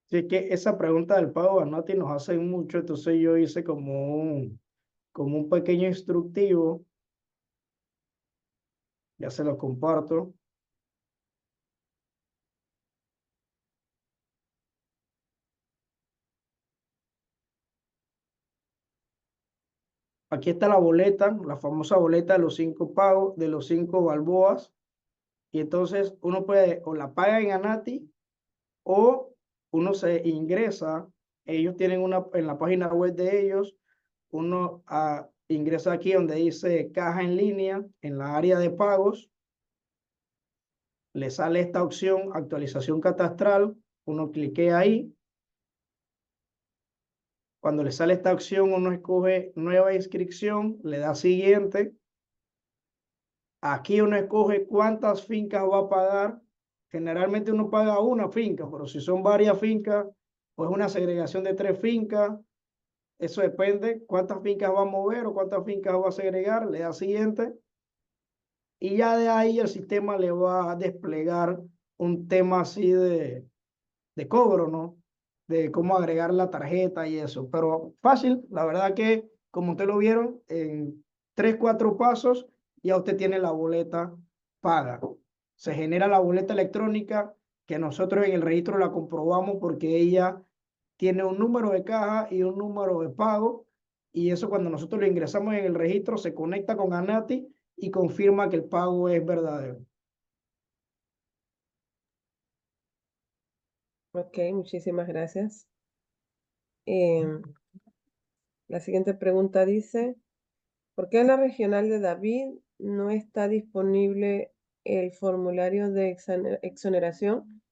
Sí, es que esa pregunta del pago a Nati nos hacen mucho, entonces yo hice como un pequeño instructivo, ya se lo comparto. Aquí está la boleta, la famosa boleta de los 5 pagos, de los 5 balboas. y entonces uno puede o la paga en ANATI o uno se ingresa, ellos tienen en la página web de ellos, uno ingresa aquí donde dice caja en línea, en la área de pagos, le sale esta opción actualización catastral, uno cliquea ahí. Cuando le sale esta opción, uno escoge nueva inscripción, le da siguiente. Aquí uno escoge cuántas fincas va a pagar. Generalmente uno paga una finca, pero si son varias fincas, pues una segregación de 3 fincas. Eso depende cuántas fincas va a mover o cuántas fincas va a segregar. Le da siguiente. Y ya de ahí el sistema le va a desplegar un tema así de cobro, ¿no? De cómo agregar la tarjeta y eso. Pero fácil, la verdad que como ustedes lo vieron, en 3, 4 pasos ya usted tiene la boleta paga. Se genera la boleta electrónica que nosotros en el registro la comprobamos porque ella tiene un número de caja y un número de pago. Y eso cuando nosotros lo ingresamos en el registro se conecta con ANATI y confirma que el pago es verdadero. Ok, muchísimas gracias. La siguiente pregunta dice, ¿por qué en la regional de David no está disponible el formulario de exoneración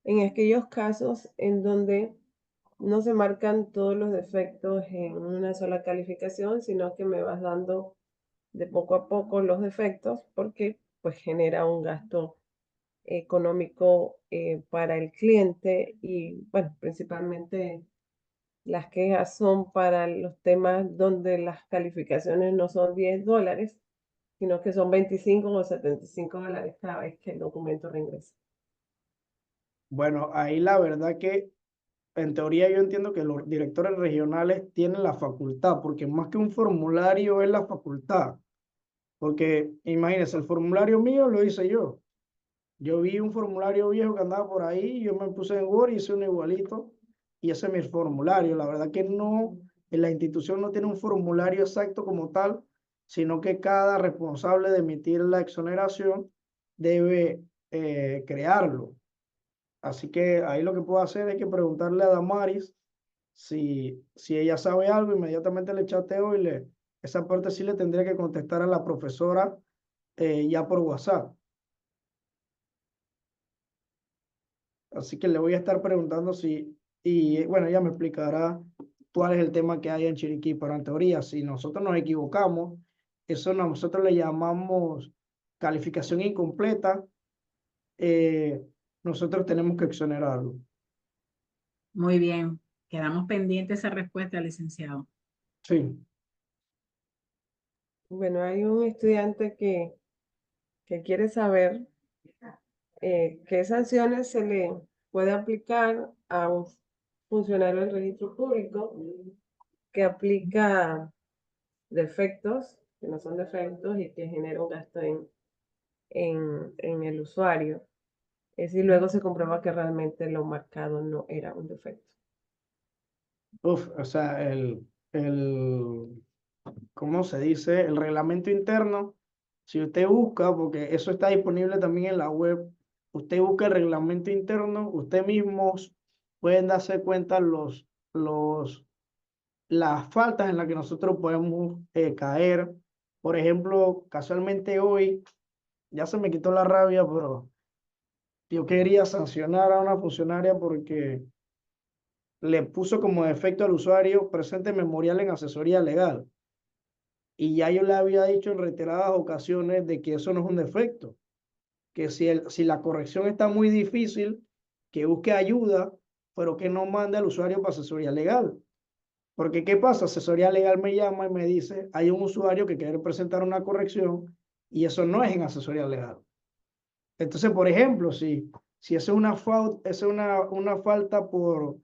en aquellos casos en donde no se marcan todos los defectos en una sola calificación, sino que me vas dando de poco a poco los defectos porque pues genera un gasto económico para el cliente y bueno, principalmente las quejas son para los temas donde las calificaciones no son $10, sino que son 25 o $75 cada vez que el documento regresa. Bueno, ahí la verdad que en teoría yo entiendo que los directores regionales tienen la facultad, porque más que un formulario es la facultad. Porque imagínense, el formulario mío lo hice yo. Yo vi un formulario viejo que andaba por ahí, yo me puse en Word y hice uno igualito, y ese es mi formulario. La verdad que no, en la institución no tiene un formulario exacto como tal, sino que cada responsable de emitir la exoneración debe crearlo. Así que ahí lo que puedo hacer es que preguntarle a Damaris si ella sabe algo, inmediatamente le chateo y esa parte sí le tendría que contestar a la profesora ya por WhatsApp. Así que le voy a estar preguntando y bueno, ella me explicará cuál es el tema que hay en Chiriquí, pero en teoría, si nosotros nos equivocamos, eso nosotros le llamamos calificación incompleta, nosotros tenemos que exonerarlo. Muy bien. Quedamos pendientes esa respuesta, licenciado. Sí. Bueno, hay un estudiante que quiere saber qué sanciones se le puede aplicar a un funcionario del registro público que aplica defectos, que no son defectos y que genera un gasto en el usuario. Es decir, luego se comprueba que realmente lo marcado no era un defecto. O sea, ¿cómo se dice? El reglamento interno, si usted busca, porque eso está disponible también en la web, usted busca el reglamento interno, usted mismo pueden darse cuenta las faltas en las que nosotros podemos caer. Por ejemplo, casualmente hoy, ya se me quitó la rabia, pero yo quería sancionar a una funcionaria porque le puso como defecto al usuario presente memorial en asesoría legal. Y ya yo le había dicho en reiteradas ocasiones de que eso no es un defecto, que si la corrección está muy difícil, que busque ayuda, pero que no mande al usuario para asesoría legal. Porque ¿qué pasa? Asesoría legal me llama y me dice, hay un usuario que quiere presentar una corrección y eso no es en asesoría legal. Entonces, por ejemplo, si eso es una falta por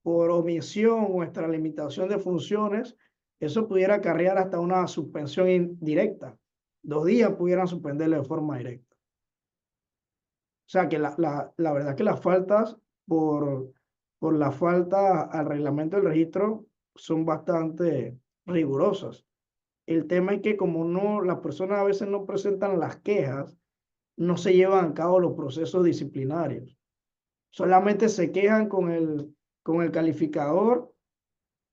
omisión o extralimitación de funciones, eso pudiera acarrear hasta una suspensión indirecta. 2 días pudieran suspenderle de forma directa. O sea que la verdad que las faltas por la falta al reglamento del registro son bastante rigurosas. El tema es que como no, las personas a veces no presentan las quejas, no se llevan a cabo los procesos disciplinarios. Solamente se quejan con el calificador,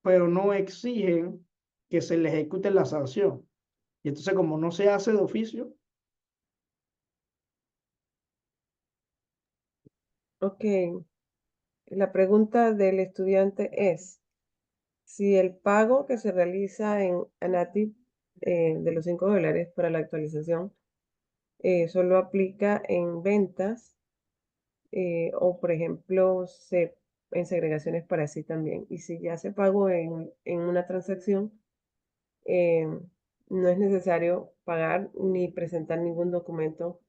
pero no exigen que se le ejecute la sanción. Y entonces, como no se hace de oficio, Ok, la pregunta del estudiante es, si el pago que se realiza en ANATI de los $5 para la actualización solo aplica en ventas o, por ejemplo, en segregaciones para sí también. Y si ya se pagó en una transacción, no es necesario pagar ni presentar ningún documento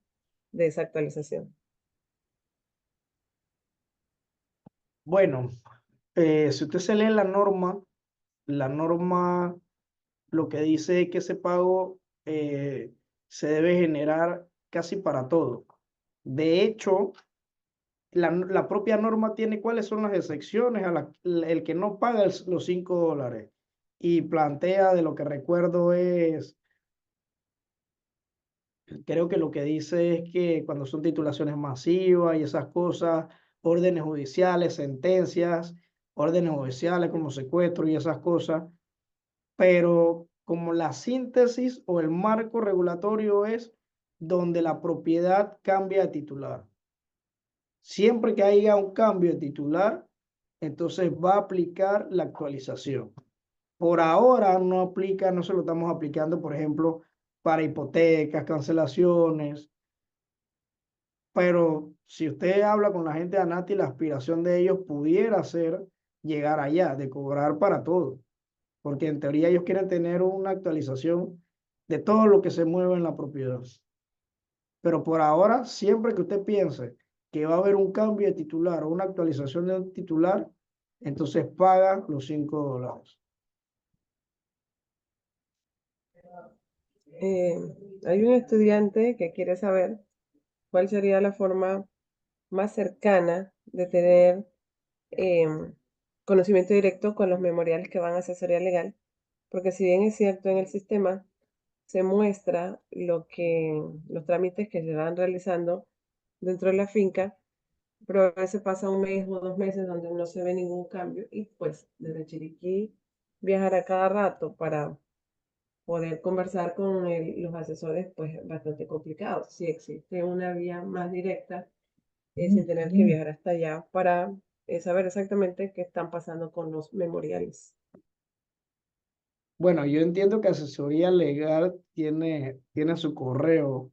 de esa actualización. bueno, si usted se lee la norma lo que dice es que ese pago se debe generar casi para todo. De hecho, la propia norma tiene cuáles son las excepciones a el que no paga los $5 y plantea, de lo que recuerdo es, creo que lo que dice es que cuando son titulaciones masivas y esas cosas, órdenes judiciales, sentencias, órdenes judiciales como secuestro y esas cosas, pero como la síntesis o el marco regulatorio es donde la propiedad cambia de titular. Siempre que haya un cambio de titular, entonces va a aplicar la actualización. Por ahora no aplica, no se lo estamos aplicando, por ejemplo, para hipotecas, cancelaciones, pero si usted habla con la gente de ANATI, la aspiración de ellos pudiera ser llegar allá, de cobrar para todo, porque en teoría ellos quieren tener una actualización de todo lo que se mueve en la propiedad. Pero por ahora, siempre que usted piense que va a haber un cambio de titular o una actualización de un titular, entonces paga los $5. Hay un estudiante que quiere saber cuál sería la forma más cercana de tener conocimiento directo con los memoriales que van a asesoría legal, porque si bien es cierto en el sistema se muestra los trámites que se van realizando dentro de la finca, pero a veces pasa un mes o 2 meses donde no se ve ningún cambio y pues desde Chiriquí viajar a cada rato para poder conversar con los asesores pues bastante complicado. Si existe una vía más directa sin tener que viajar hasta allá para saber exactamente qué están pasando con los memoriales. Bueno, yo entiendo que asesoría legal tiene su correo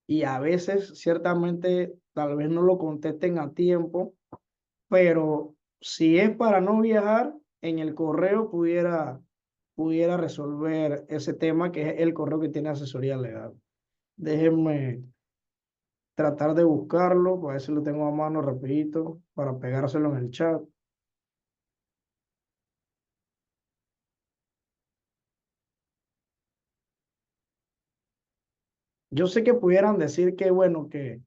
y a veces ciertamente tal vez no lo contesten a tiempo, pero si es para no viajar, en el correo pudiera resolver ese tema, que es el correo que tiene asesoría legal. Déjenme tratar de buscarlo, para ver si lo tengo a mano rapidito, para pegárselo en el chat. Yo sé que pudieran decir que, bueno, que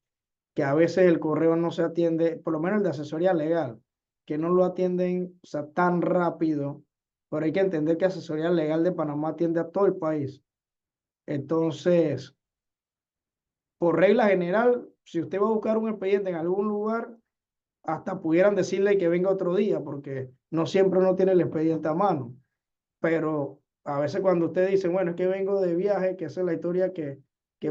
a veces el correo no se atiende, por lo menos el de asesoría legal, que no lo atienden, o sea, tan rápido, pero hay que entender que asesoría legal de Panamá atiende a todo el país. Entonces, por regla general, si usted va a buscar un expediente en algún lugar, hasta pudieran decirle que venga otro día, porque no siempre uno tiene el expediente a mano. Pero a veces cuando usted dice, bueno, es que vengo de viaje, que esa es la historia que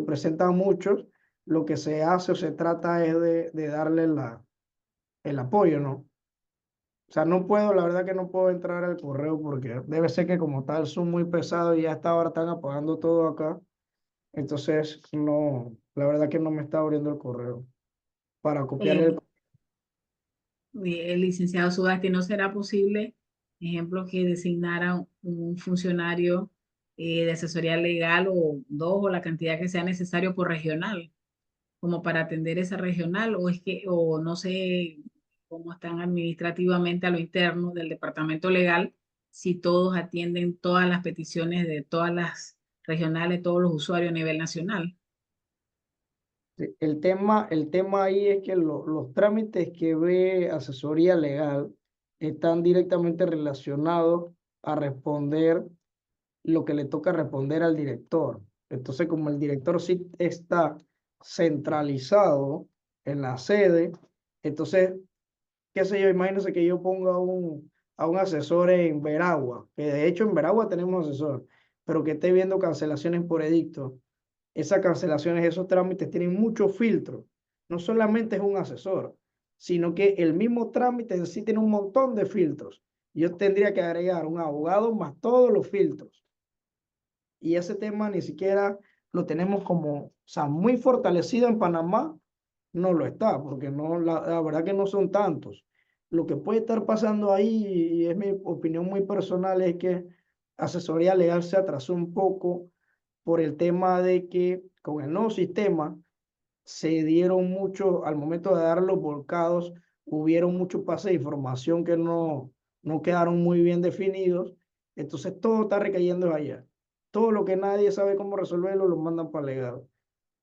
presentan muchos, lo que se hace o se trata es de darle el apoyo, ¿no? O sea, no puedo, la verdad que no puedo entrar al correo porque debe ser que como tal son muy pesados y ya a esta hora están apagando todo acá. Entonces, no, la verdad que no me está abriendo el correo para copiarle Eh, el licenciado Sugasti, ¿no será posible, ejemplo, que designara un funcionario de asesoría legal o dos o la cantidad que sea necesario por regional, como para atender esa regional, o es que, o no sé cómo están administrativamente a lo interno del departamento legal, si todos atienden todas las peticiones de todas las regionales, todos los usuarios a nivel nacional? Sí, el tema ahí es que los trámites que ve asesoría legal están directamente relacionados a responder lo que le toca responder al director. Entonces, como el director sí está centralizado en la sede. Entonces, qué sé yo, imagínense que yo ponga a un asesor en Veragua, que de hecho en Veragua tenemos asesor, pero que esté viendo cancelaciones por edicto. Esas cancelaciones, esos trámites tienen muchos filtros. No solamente es un asesor, sino que el mismo trámite en sí tiene un montón de filtros. Yo tendría que agregar un abogado más todos los filtros. Y ese tema ni siquiera lo tenemos como, o sea, muy fortalecido en Panamá, no lo está, porque no, la verdad que no son tantos. Lo que puede estar pasando ahí, y es mi opinión muy personal, es que asesoría legal se atrasó un poco por el tema de que con el nuevo sistema se dieron mucho, al momento de dar los volcados, hubieron muchos pases de información que no quedaron muy bien definidos, entonces todo está recayendo allá. Todo lo que nadie sabe cómo resolverlo lo mandan para legado.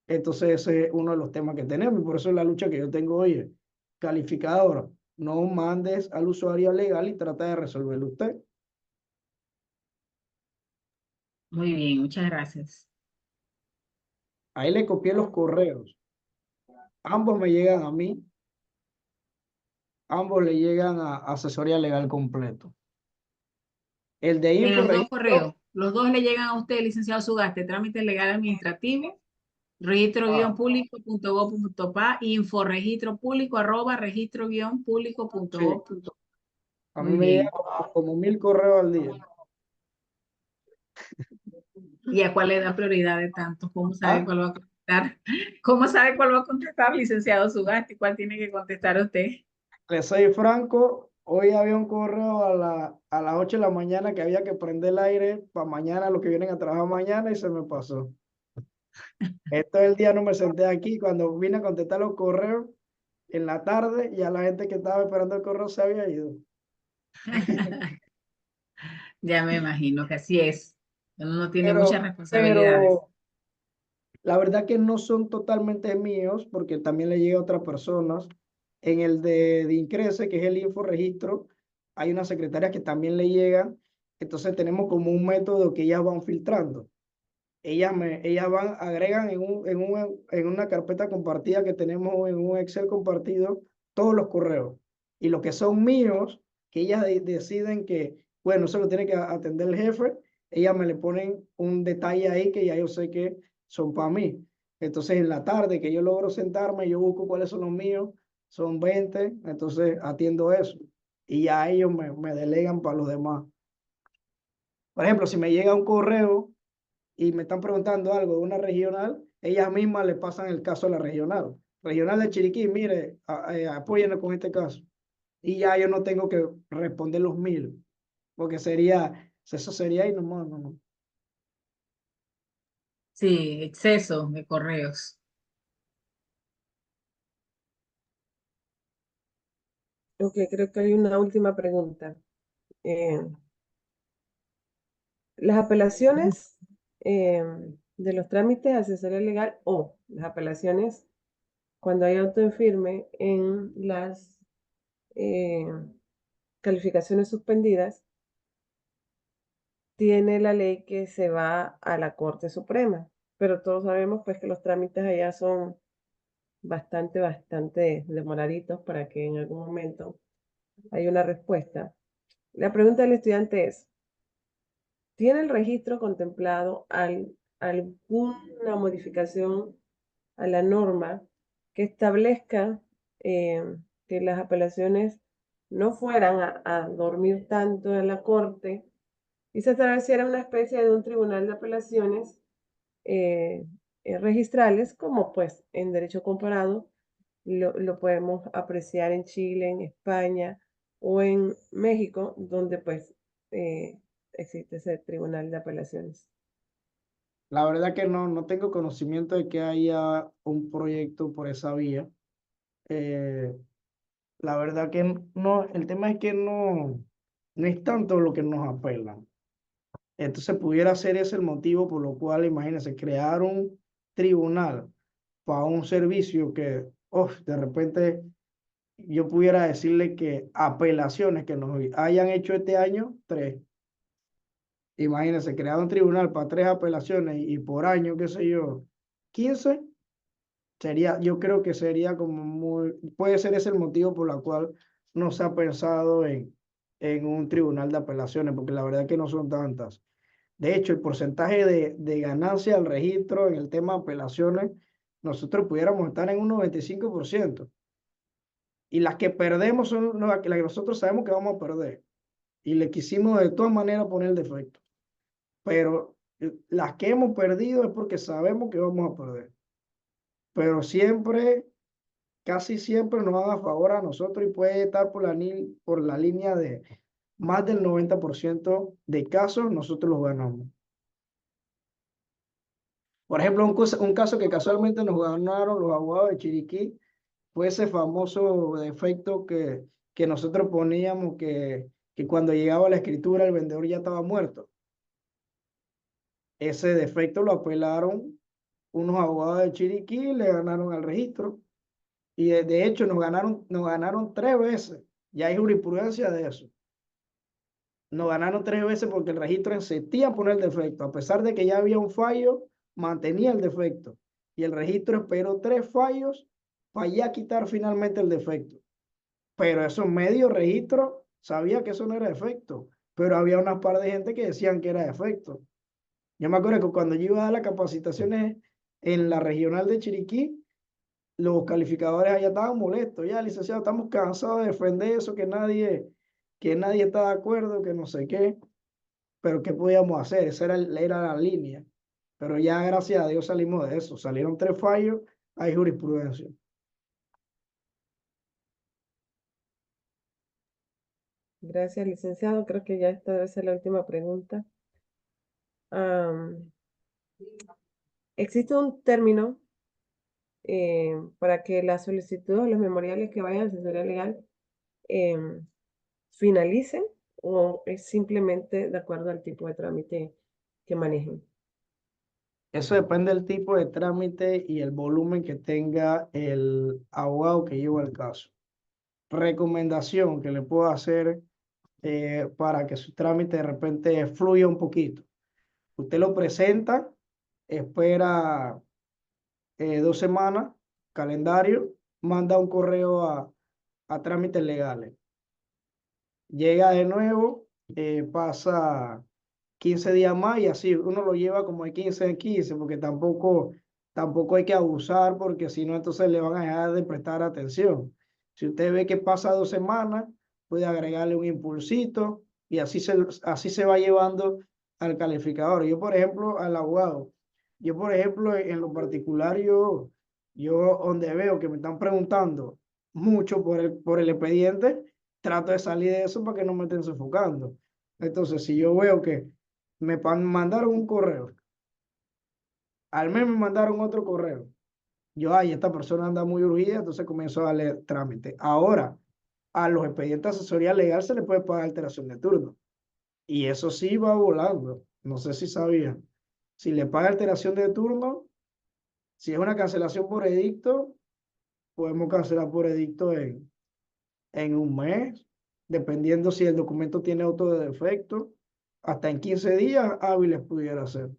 Entonces ese es uno de los temas que tenemos y por eso es la lucha que yo tengo hoy. Calificador, no mandes al usuario legal y trata de resolverlo usted. Muy bien, muchas gracias. Ahí le copié los correos. Ambos me llegan a mí, ambos le llegan a asesoría legal completo. El de En info los dos correos, registro, los dos le llegan a usted, licenciado Sugaste, trámite legal administrativo, ah, registro-público.gov.pa, sí, inforegistro-público.gov.pa. a mí Muy me llegan bien. como 1000 correos al día. ¿Y a cuál le da prioridad de tantos? ¿Cómo sabe Ah, cuál va a contestar? ¿Cómo sabe cuál va a contestar, licenciado Sugasti? ¿Cuál tiene que contestar usted? le soy franco, hoy había un correo a las 8 de la mañana que había que prender el aire para mañana, los que vienen a trabajar mañana y se me pasó. Esto el día no me senté aquí, cuando vine a contestar los correos en la tarde, ya la gente que estaba esperando el correo se había ido. Ya me imagino que así es. Uno no tiene muchas responsabilidades. Pero la verdad que no son totalmente míos, porque también le llega a otras personas. En el de Increce, que es el inforegistro, hay unas secretarias que también le llegan. Entonces tenemos como un método que ellas van filtrando. Ellas van, agregan en una carpeta compartida que tenemos en un Excel compartido todos los correos. Y los que son míos, que ellas deciden que, bueno, eso lo tiene que atender el jefe, ellas me le ponen un detalle ahí que ya yo sé que son para mí. Entonces en la tarde que yo logro sentarme, yo busco cuáles son los míos, son 20, entonces atiendo eso. Y ya ellos me delegan para los demás. Por ejemplo, si me llega un correo y me están preguntando algo de una regional, ellas mismas le pasan el caso a la regional. Regional de Chiriquí, mire, apóyennos con este caso. Y ya yo no tengo que responder los 1000, porque eso sería y no. Sí, exceso de correos. Ok, creo que hay una última pregunta. Las apelaciones de los trámites de asesoría legal o las apelaciones cuando hay auto en firme en las calificaciones suspendidas, tiene la ley que se va a la Corte Suprema, pero todos sabemos pues que los trámites allá son bastante demoraditos para que en algún momento haya una respuesta. La pregunta del estudiante es, ¿tiene el registro contemplado alguna modificación a la norma que establezca que las apelaciones no fueran a dormir tanto en la corte y se estableciera una especie de un tribunal de apelaciones registrales, como pues en derecho comparado lo podemos apreciar en Chile, en España o en México, donde pues existe ese tribunal de apelaciones? La verdad que no tengo conocimiento de que haya un proyecto por esa vía. Eh, la verdad que no, el tema es que no es tanto lo que nos apelan. Entonces pudiera ser ese el motivo por lo cual, imagínense, crear un tribunal para un servicio que, de repente yo pudiera decirle que apelaciones que nos hayan hecho este año, 3. Imagínense, crear un tribunal para 3 apelaciones y por año, qué sé yo, 15. Yo creo que sería como puede ser ese el motivo por el cual no se ha pensado en un tribunal de apelaciones, porque la verdad es que no son tantas. De hecho, el porcentaje de ganancia al registro en el tema de apelaciones, nosotros pudiéramos estar en un 95%. Y las que perdemos son las que nosotros sabemos que vamos a perder. Y le quisimos de todas maneras poner el defecto. Pero las que hemos perdido es porque sabemos que vamos a perder. Pero siempre, casi siempre nos van a favor a nosotros y puede estar por la línea de más del 90% de casos nosotros los ganamos. Por ejemplo, un caso que casualmente nos ganaron los abogados de Chiriquí fue ese famoso defecto que nosotros poníamos que cuando llegaba la escritura el vendedor ya estaba muerto. Ese defecto lo apelaron unos abogados de Chiriquí y le ganaron al registro. Y de hecho nos ganaron 3 veces. Ya hay jurisprudencia de eso. Nos ganaron 3 veces porque el registro insistía en poner el defecto. A pesar de que ya había un fallo, mantenía el defecto. Y el registro esperó 3 fallos para ya quitar finalmente el defecto. Pero esos medios registros sabía que eso no era defecto. Pero había una par de gente que decían que era defecto. Yo me acuerdo que cuando yo iba a dar las capacitaciones en la regional de Chiriquí, los calificadores allá estaban molestos. Ya, licenciado, estamos cansados de defender eso, que nadie está de acuerdo, que no sé qué. Pero ¿qué podíamos hacer? Esa era la línea. Pero ya, gracias a Dios, salimos de eso. Salieron 3 fallos, hay jurisprudencia. Gracias, licenciado. Creo que ya esta debe ser la última pregunta. Existe un término para que las solicitudes, los memoriales que vayan a asesoría legal finalicen, o es simplemente de acuerdo al tipo de trámite que manejen. Eso depende del tipo de trámite y el volumen que tenga el abogado que lleva el caso. Recomendación que le puedo hacer para que su trámite de repente fluya un poquito. Usted lo presenta, espera 2 semanas, calendario, manda un correo a trámites legales. Llega de nuevo, pasa 15 días más y así uno lo lleva como de 15 en 15, porque tampoco hay que abusar, porque si no, entonces le van a dejar de prestar atención. Si usted ve que pasa 2 semanas, puede agregarle un impulsito y así se va llevando al calificador. Yo, por ejemplo, al abogado, en lo particular, yo donde veo que me están preguntando mucho por el expediente, trato de salir de eso para que no me estén sofocando. Entonces, si yo veo que me mandaron un correo, al mes me mandaron otro correo, esta persona anda muy urgida, entonces comienzo a darle trámite. Ahora, a los expedientes de asesoría legal se le puede pagar alteración de turno. Y eso sí va volando. No sé si sabían. Si le paga alteración de turno, si es una cancelación por edicto, podemos cancelar por edicto en un mes, dependiendo si el documento tiene auto de defecto, hasta en 15 días hábiles pudiera ser.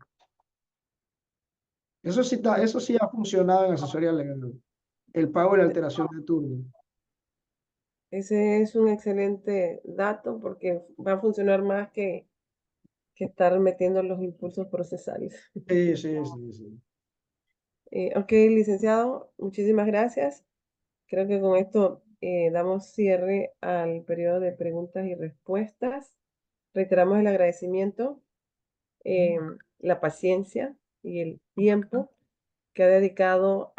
Eso sí ha funcionado en asesoría legal, el pago y la alteración de turno. Ese es un excelente dato porque va a funcionar más que estar metiendo los impulsos procesales. Sí, sí, sí, sí. Ok, licenciado, muchísimas gracias. Creo que con esto damos cierre al periodo de preguntas y respuestas. Reiteramos el agradecimiento, la paciencia y el tiempo que ha dedicado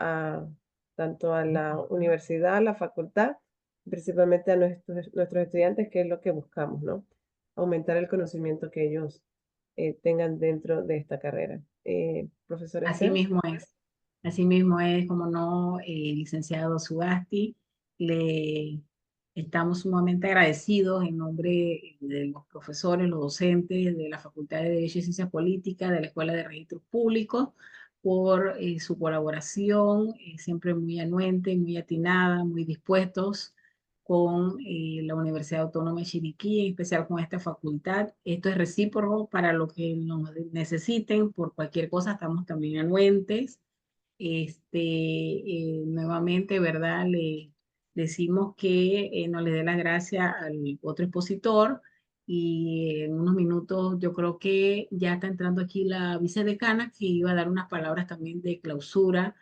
tanto a la universidad, a la facultad, principalmente a nuestros estudiantes, que es lo que buscamos, ¿no? Aumentar el conocimiento que ellos tengan dentro de esta carrera. Profesora Así Esther. mismo es, como no, licenciado Sugasti, le estamos sumamente agradecidos en nombre de los profesores, los docentes de la Facultad de Derecho y Ciencias Políticas, de la Escuela de Registros Públicos, por su colaboración, siempre muy anuente, muy atinada, muy dispuestos con la Universidad Autónoma de Chiriquí, en especial con esta facultad. Esto es recíproco para lo que nos necesiten, por cualquier cosa estamos también anuentes. Nuevamente, ¿verdad? Le decimos que nos le dé las gracias al otro expositor y en unos minutos yo creo que ya está entrando aquí la vicedecana que iba a dar unas palabras también de clausura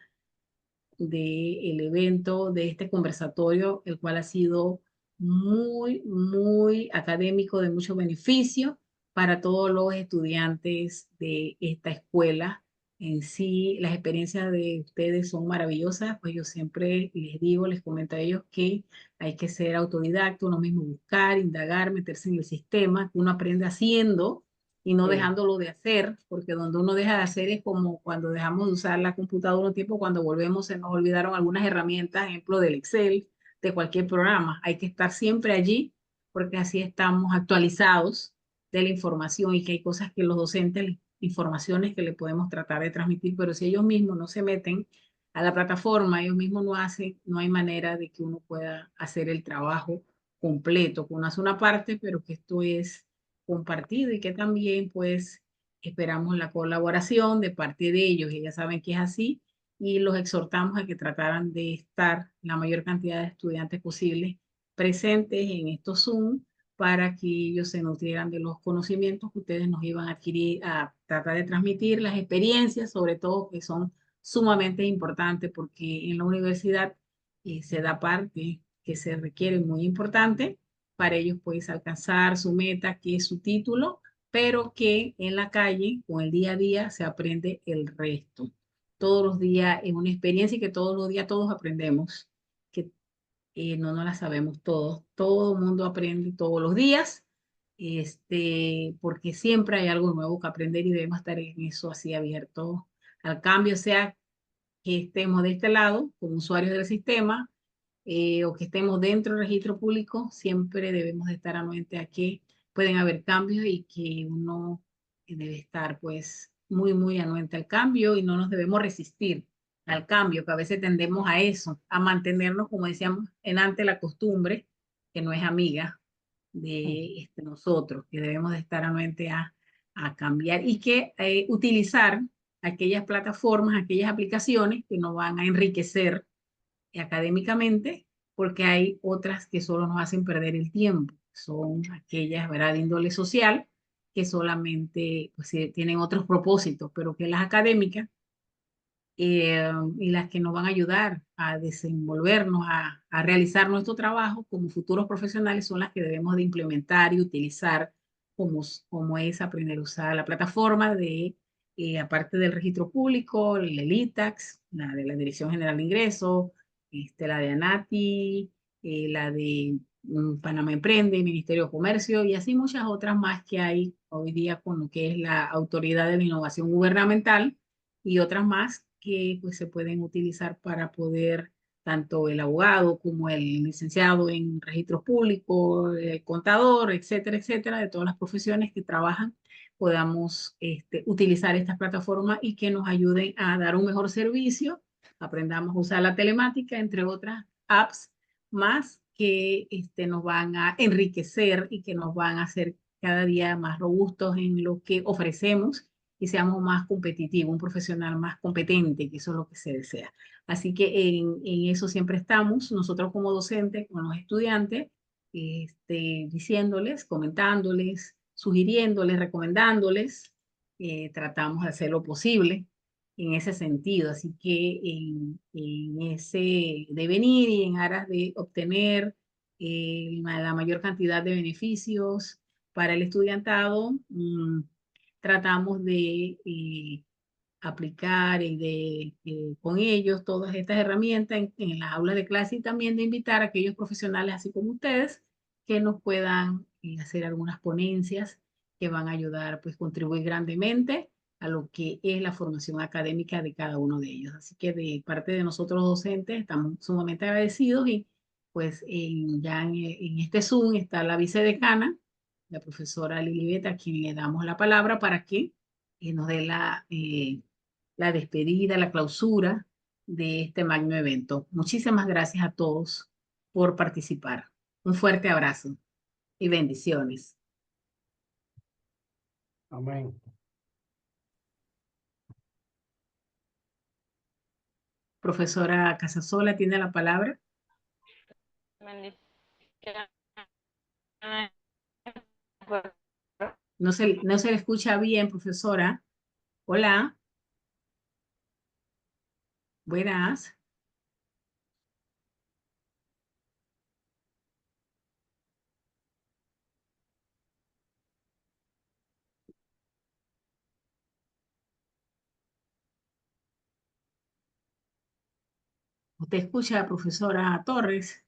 del evento, de este conversatorio, el cual ha sido muy, muy académico, de mucho beneficio para todos los estudiantes de esta escuela. En sí, las experiencias de ustedes son maravillosas, pues yo siempre les digo, les comento a ellos que hay que ser autodidacto, uno mismo buscar, indagar, meterse en el sistema, que uno aprende haciendo y no Sí. dejándolo de hacer, porque donde uno deja de hacer es como cuando dejamos de usar la computadora un tiempo, cuando volvemos se nos olvidaron algunas herramientas, ejemplo del Excel, de cualquier programa. Hay que estar siempre allí, porque así estamos actualizados de la información y que hay cosas que los docentes, informaciones que le podemos tratar de transmitir, pero si ellos mismos no se meten a la plataforma, ellos mismos no hacen, no hay manera de que uno pueda hacer el trabajo completo, que uno hace una parte, pero que esto es compartido y que también pues esperamos la colaboración de parte de ellos. Ellas saben que es así y los exhortamos a que trataran de estar la mayor cantidad de estudiantes posibles presentes en estos Zoom para que ellos se nutrieran de los conocimientos que ustedes nos iban a adquirir, a tratar de transmitir las experiencias, sobre todo que son sumamente importantes porque en la universidad se da parte que se requiere muy importante para ellos pues alcanzar su meta, que es su título, pero que en la calle, con el día a día, se aprende el resto. Todos los días es una experiencia y que todos los días todos aprendemos, que no nos la sabemos todos. Todo el mundo aprende todos los días, porque siempre hay algo nuevo que aprender y debemos estar en eso así abierto al cambio, sea que estemos de este lado como usuarios del sistema o que estemos dentro del registro público, siempre debemos de estar anuentes a que pueden haber cambios y que uno debe estar pues muy, muy anuente al cambio y no nos debemos resistir al cambio, que a veces tendemos a eso, a mantenernos, como decíamos, en ante la costumbre, que no es amiga de nosotros, que debemos de estar anuentes a cambiar y que utilizar aquellas plataformas, aquellas aplicaciones que nos van a enriquecer académicamente, porque hay otras que solo nos hacen perder el tiempo. Son aquellas, ¿verdad?, de índole social, que solamente pues, tienen otros propósitos, pero que las académicas y las que nos van a ayudar a desenvolvernos, a realizar nuestro trabajo como futuros profesionales son las que debemos de implementar y utilizar como es aprender a usar la plataforma de, aparte del registro público, el ITAX, la de la Dirección General de Ingresos, la de ANATI, la de Panamá Emprende, Ministerio de Comercio y así muchas otras más que hay hoy día con lo que es la Autoridad de la Innovación Gubernamental y otras más que pues, se pueden utilizar para poder tanto el abogado como el licenciado en registros públicos, el contador, etcétera, etcétera, de todas las profesiones que trabajan, podamos utilizar estas plataformas y que nos ayuden a dar un mejor servicio, aprendamos a usar la telemática, entre otras apps más que nos van a enriquecer y que nos van a hacer cada día más robustos en lo que ofrecemos y seamos más competitivos, un profesional más competente, que eso es lo que se desea. Así que en eso siempre estamos, nosotros como docentes, con los estudiantes, diciéndoles, comentándoles, sugiriéndoles, recomendándoles, tratamos de hacer lo posible en ese sentido. Así que en ese devenir y en aras de obtener la mayor cantidad de beneficios para el estudiantado, tratamos de aplicar y de con ellos todas estas herramientas en las aulas de clase y también de invitar a aquellos profesionales así como ustedes que nos puedan hacer algunas ponencias que van a ayudar, pues contribuir grandemente a lo que es la formación académica de cada uno de ellos. Así que de parte de nosotros docentes estamos sumamente agradecidos y pues ya en este Zoom está la vicedecana, la profesora Lilibet, a quien le damos la palabra para que nos dé la despedida, la clausura de este magno evento. Muchísimas gracias a todos por participar. Un fuerte abrazo y bendiciones. Amén. Profesora Casasola tiene la palabra. No se le escucha bien, profesora. Hola. Buenas. ¿Usted escucha, profesora Torres?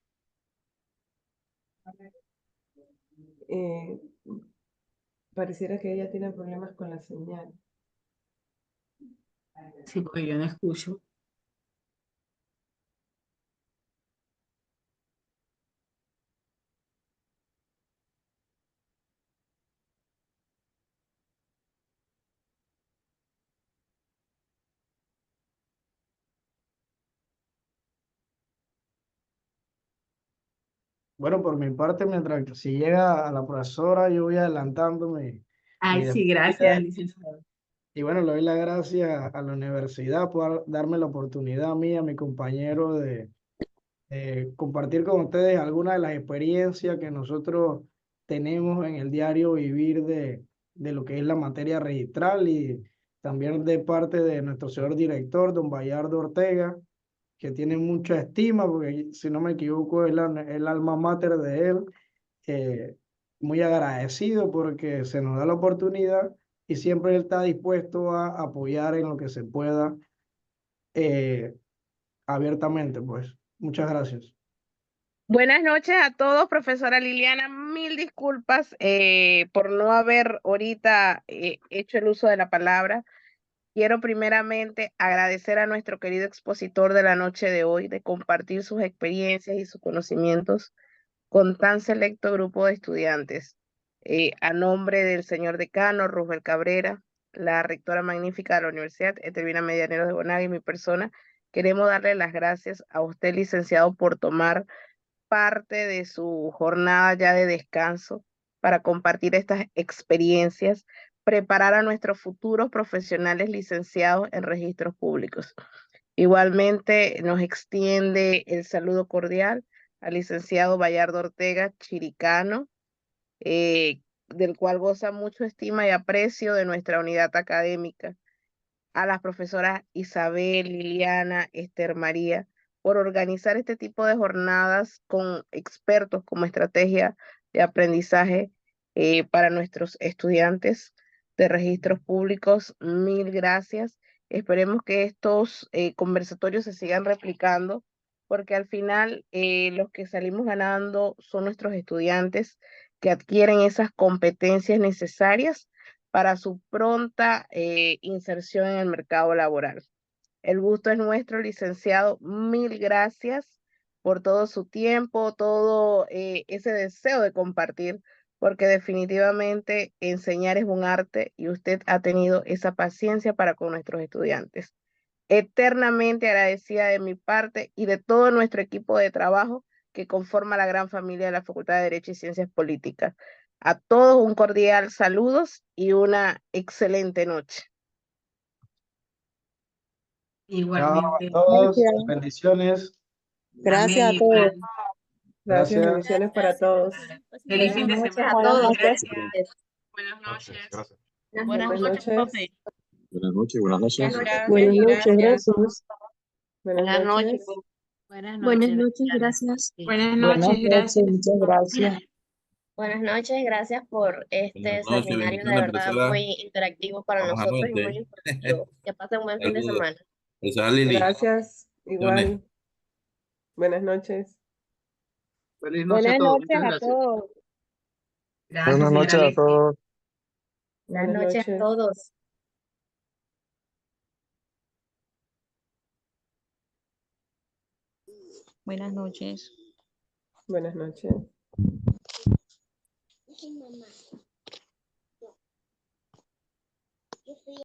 Pareciera que ella tiene problemas con la señal. Sí, porque yo no escucho. Bueno, por mi parte, mientras que si llega a la profesora, yo voy adelantándome. Ay, Mi sí, despedida. gracias, licenciado. Y bueno, le doy las gracias a la universidad por darme la oportunidad a mí, a mi compañero, de compartir con ustedes algunas de las experiencias que nosotros tenemos en el diario vivir de lo que es la materia registral y también de parte de nuestro señor director, don Bayardo Ortega, que tiene mucha estima, porque si no me equivoco es el alma mater de él. eh, Muy agradecido porque se nos da la oportunidad y siempre él está dispuesto a apoyar en lo que se pueda eh, abiertamente, pues. Muchas gracias. Buenas noches a todos, profesora Liliana. Mil disculpas por no haber ahorita hecho el uso de la palabra. Quiero primeramente agradecer a nuestro querido expositor de la noche de hoy de compartir sus experiencias y sus conocimientos con tan selecto grupo de estudiantes. A nombre del señor decano Rubén Cabrera, la rectora magnífica de la Universidad, Etelvina Medianero de Bonaga y mi persona, queremos darle las gracias a usted, licenciado, por tomar parte de su jornada ya de descanso para compartir estas experiencias, preparar a nuestros futuros profesionales licenciados en registros públicos. Igualmente nos extiende el saludo cordial al licenciado Bayardo Ortega Chiricano, del cual goza mucho estima y aprecio de nuestra unidad académica, a las profesoras Isabel, Liliana, Esther María, por organizar este tipo de jornadas con expertos como estrategia de aprendizaje para nuestros estudiantes de registros públicos. Mil gracias. Esperemos que estos conversatorios se sigan replicando, porque al final los que salimos ganando son nuestros estudiantes que adquieren esas competencias necesarias para su pronta inserción en el mercado laboral. El gusto es nuestro, licenciado. Mil gracias por todo su tiempo, todo ese deseo de compartir, porque definitivamente enseñar es un arte y usted ha tenido esa paciencia para con nuestros estudiantes. Eternamente agradecida de mi parte y de todo nuestro equipo de trabajo que conforma la gran familia de la Facultad de Derecho y Ciencias Políticas. A todos un cordial saludos y una excelente noche. Chao a Igualmente. todos. Gracias. Bendiciones. Gracias Amén, a todos. igual. Gracias, Gracias. bendiciones para todos. Feliz fin de Buenas noches semana. a todos. Gracias. Buenas noches. Gracias. Buenas noches. Buenas noches, buenas noches. Buenas noches, Gracias. gracias. Buenas noches. Buenas noches, gracias. Buenas Buenas noches, noches, gracias. muchas gracias. Buenas noches, gracias por este Buenas noches, seminario, de bendiciones, verdad profesora. muy interactivo para Vamos a nosotros y muy verte. informativo. Que pasen un buen fin de Saludos. semana. Profesora Lili. Gracias, igual. Buenas noches. Buenas noches a todos. Gracias, Buenas señora noches a Leti. todos. Buenas Buenas noches a noches. todos. Buenas noches. Buenas noches.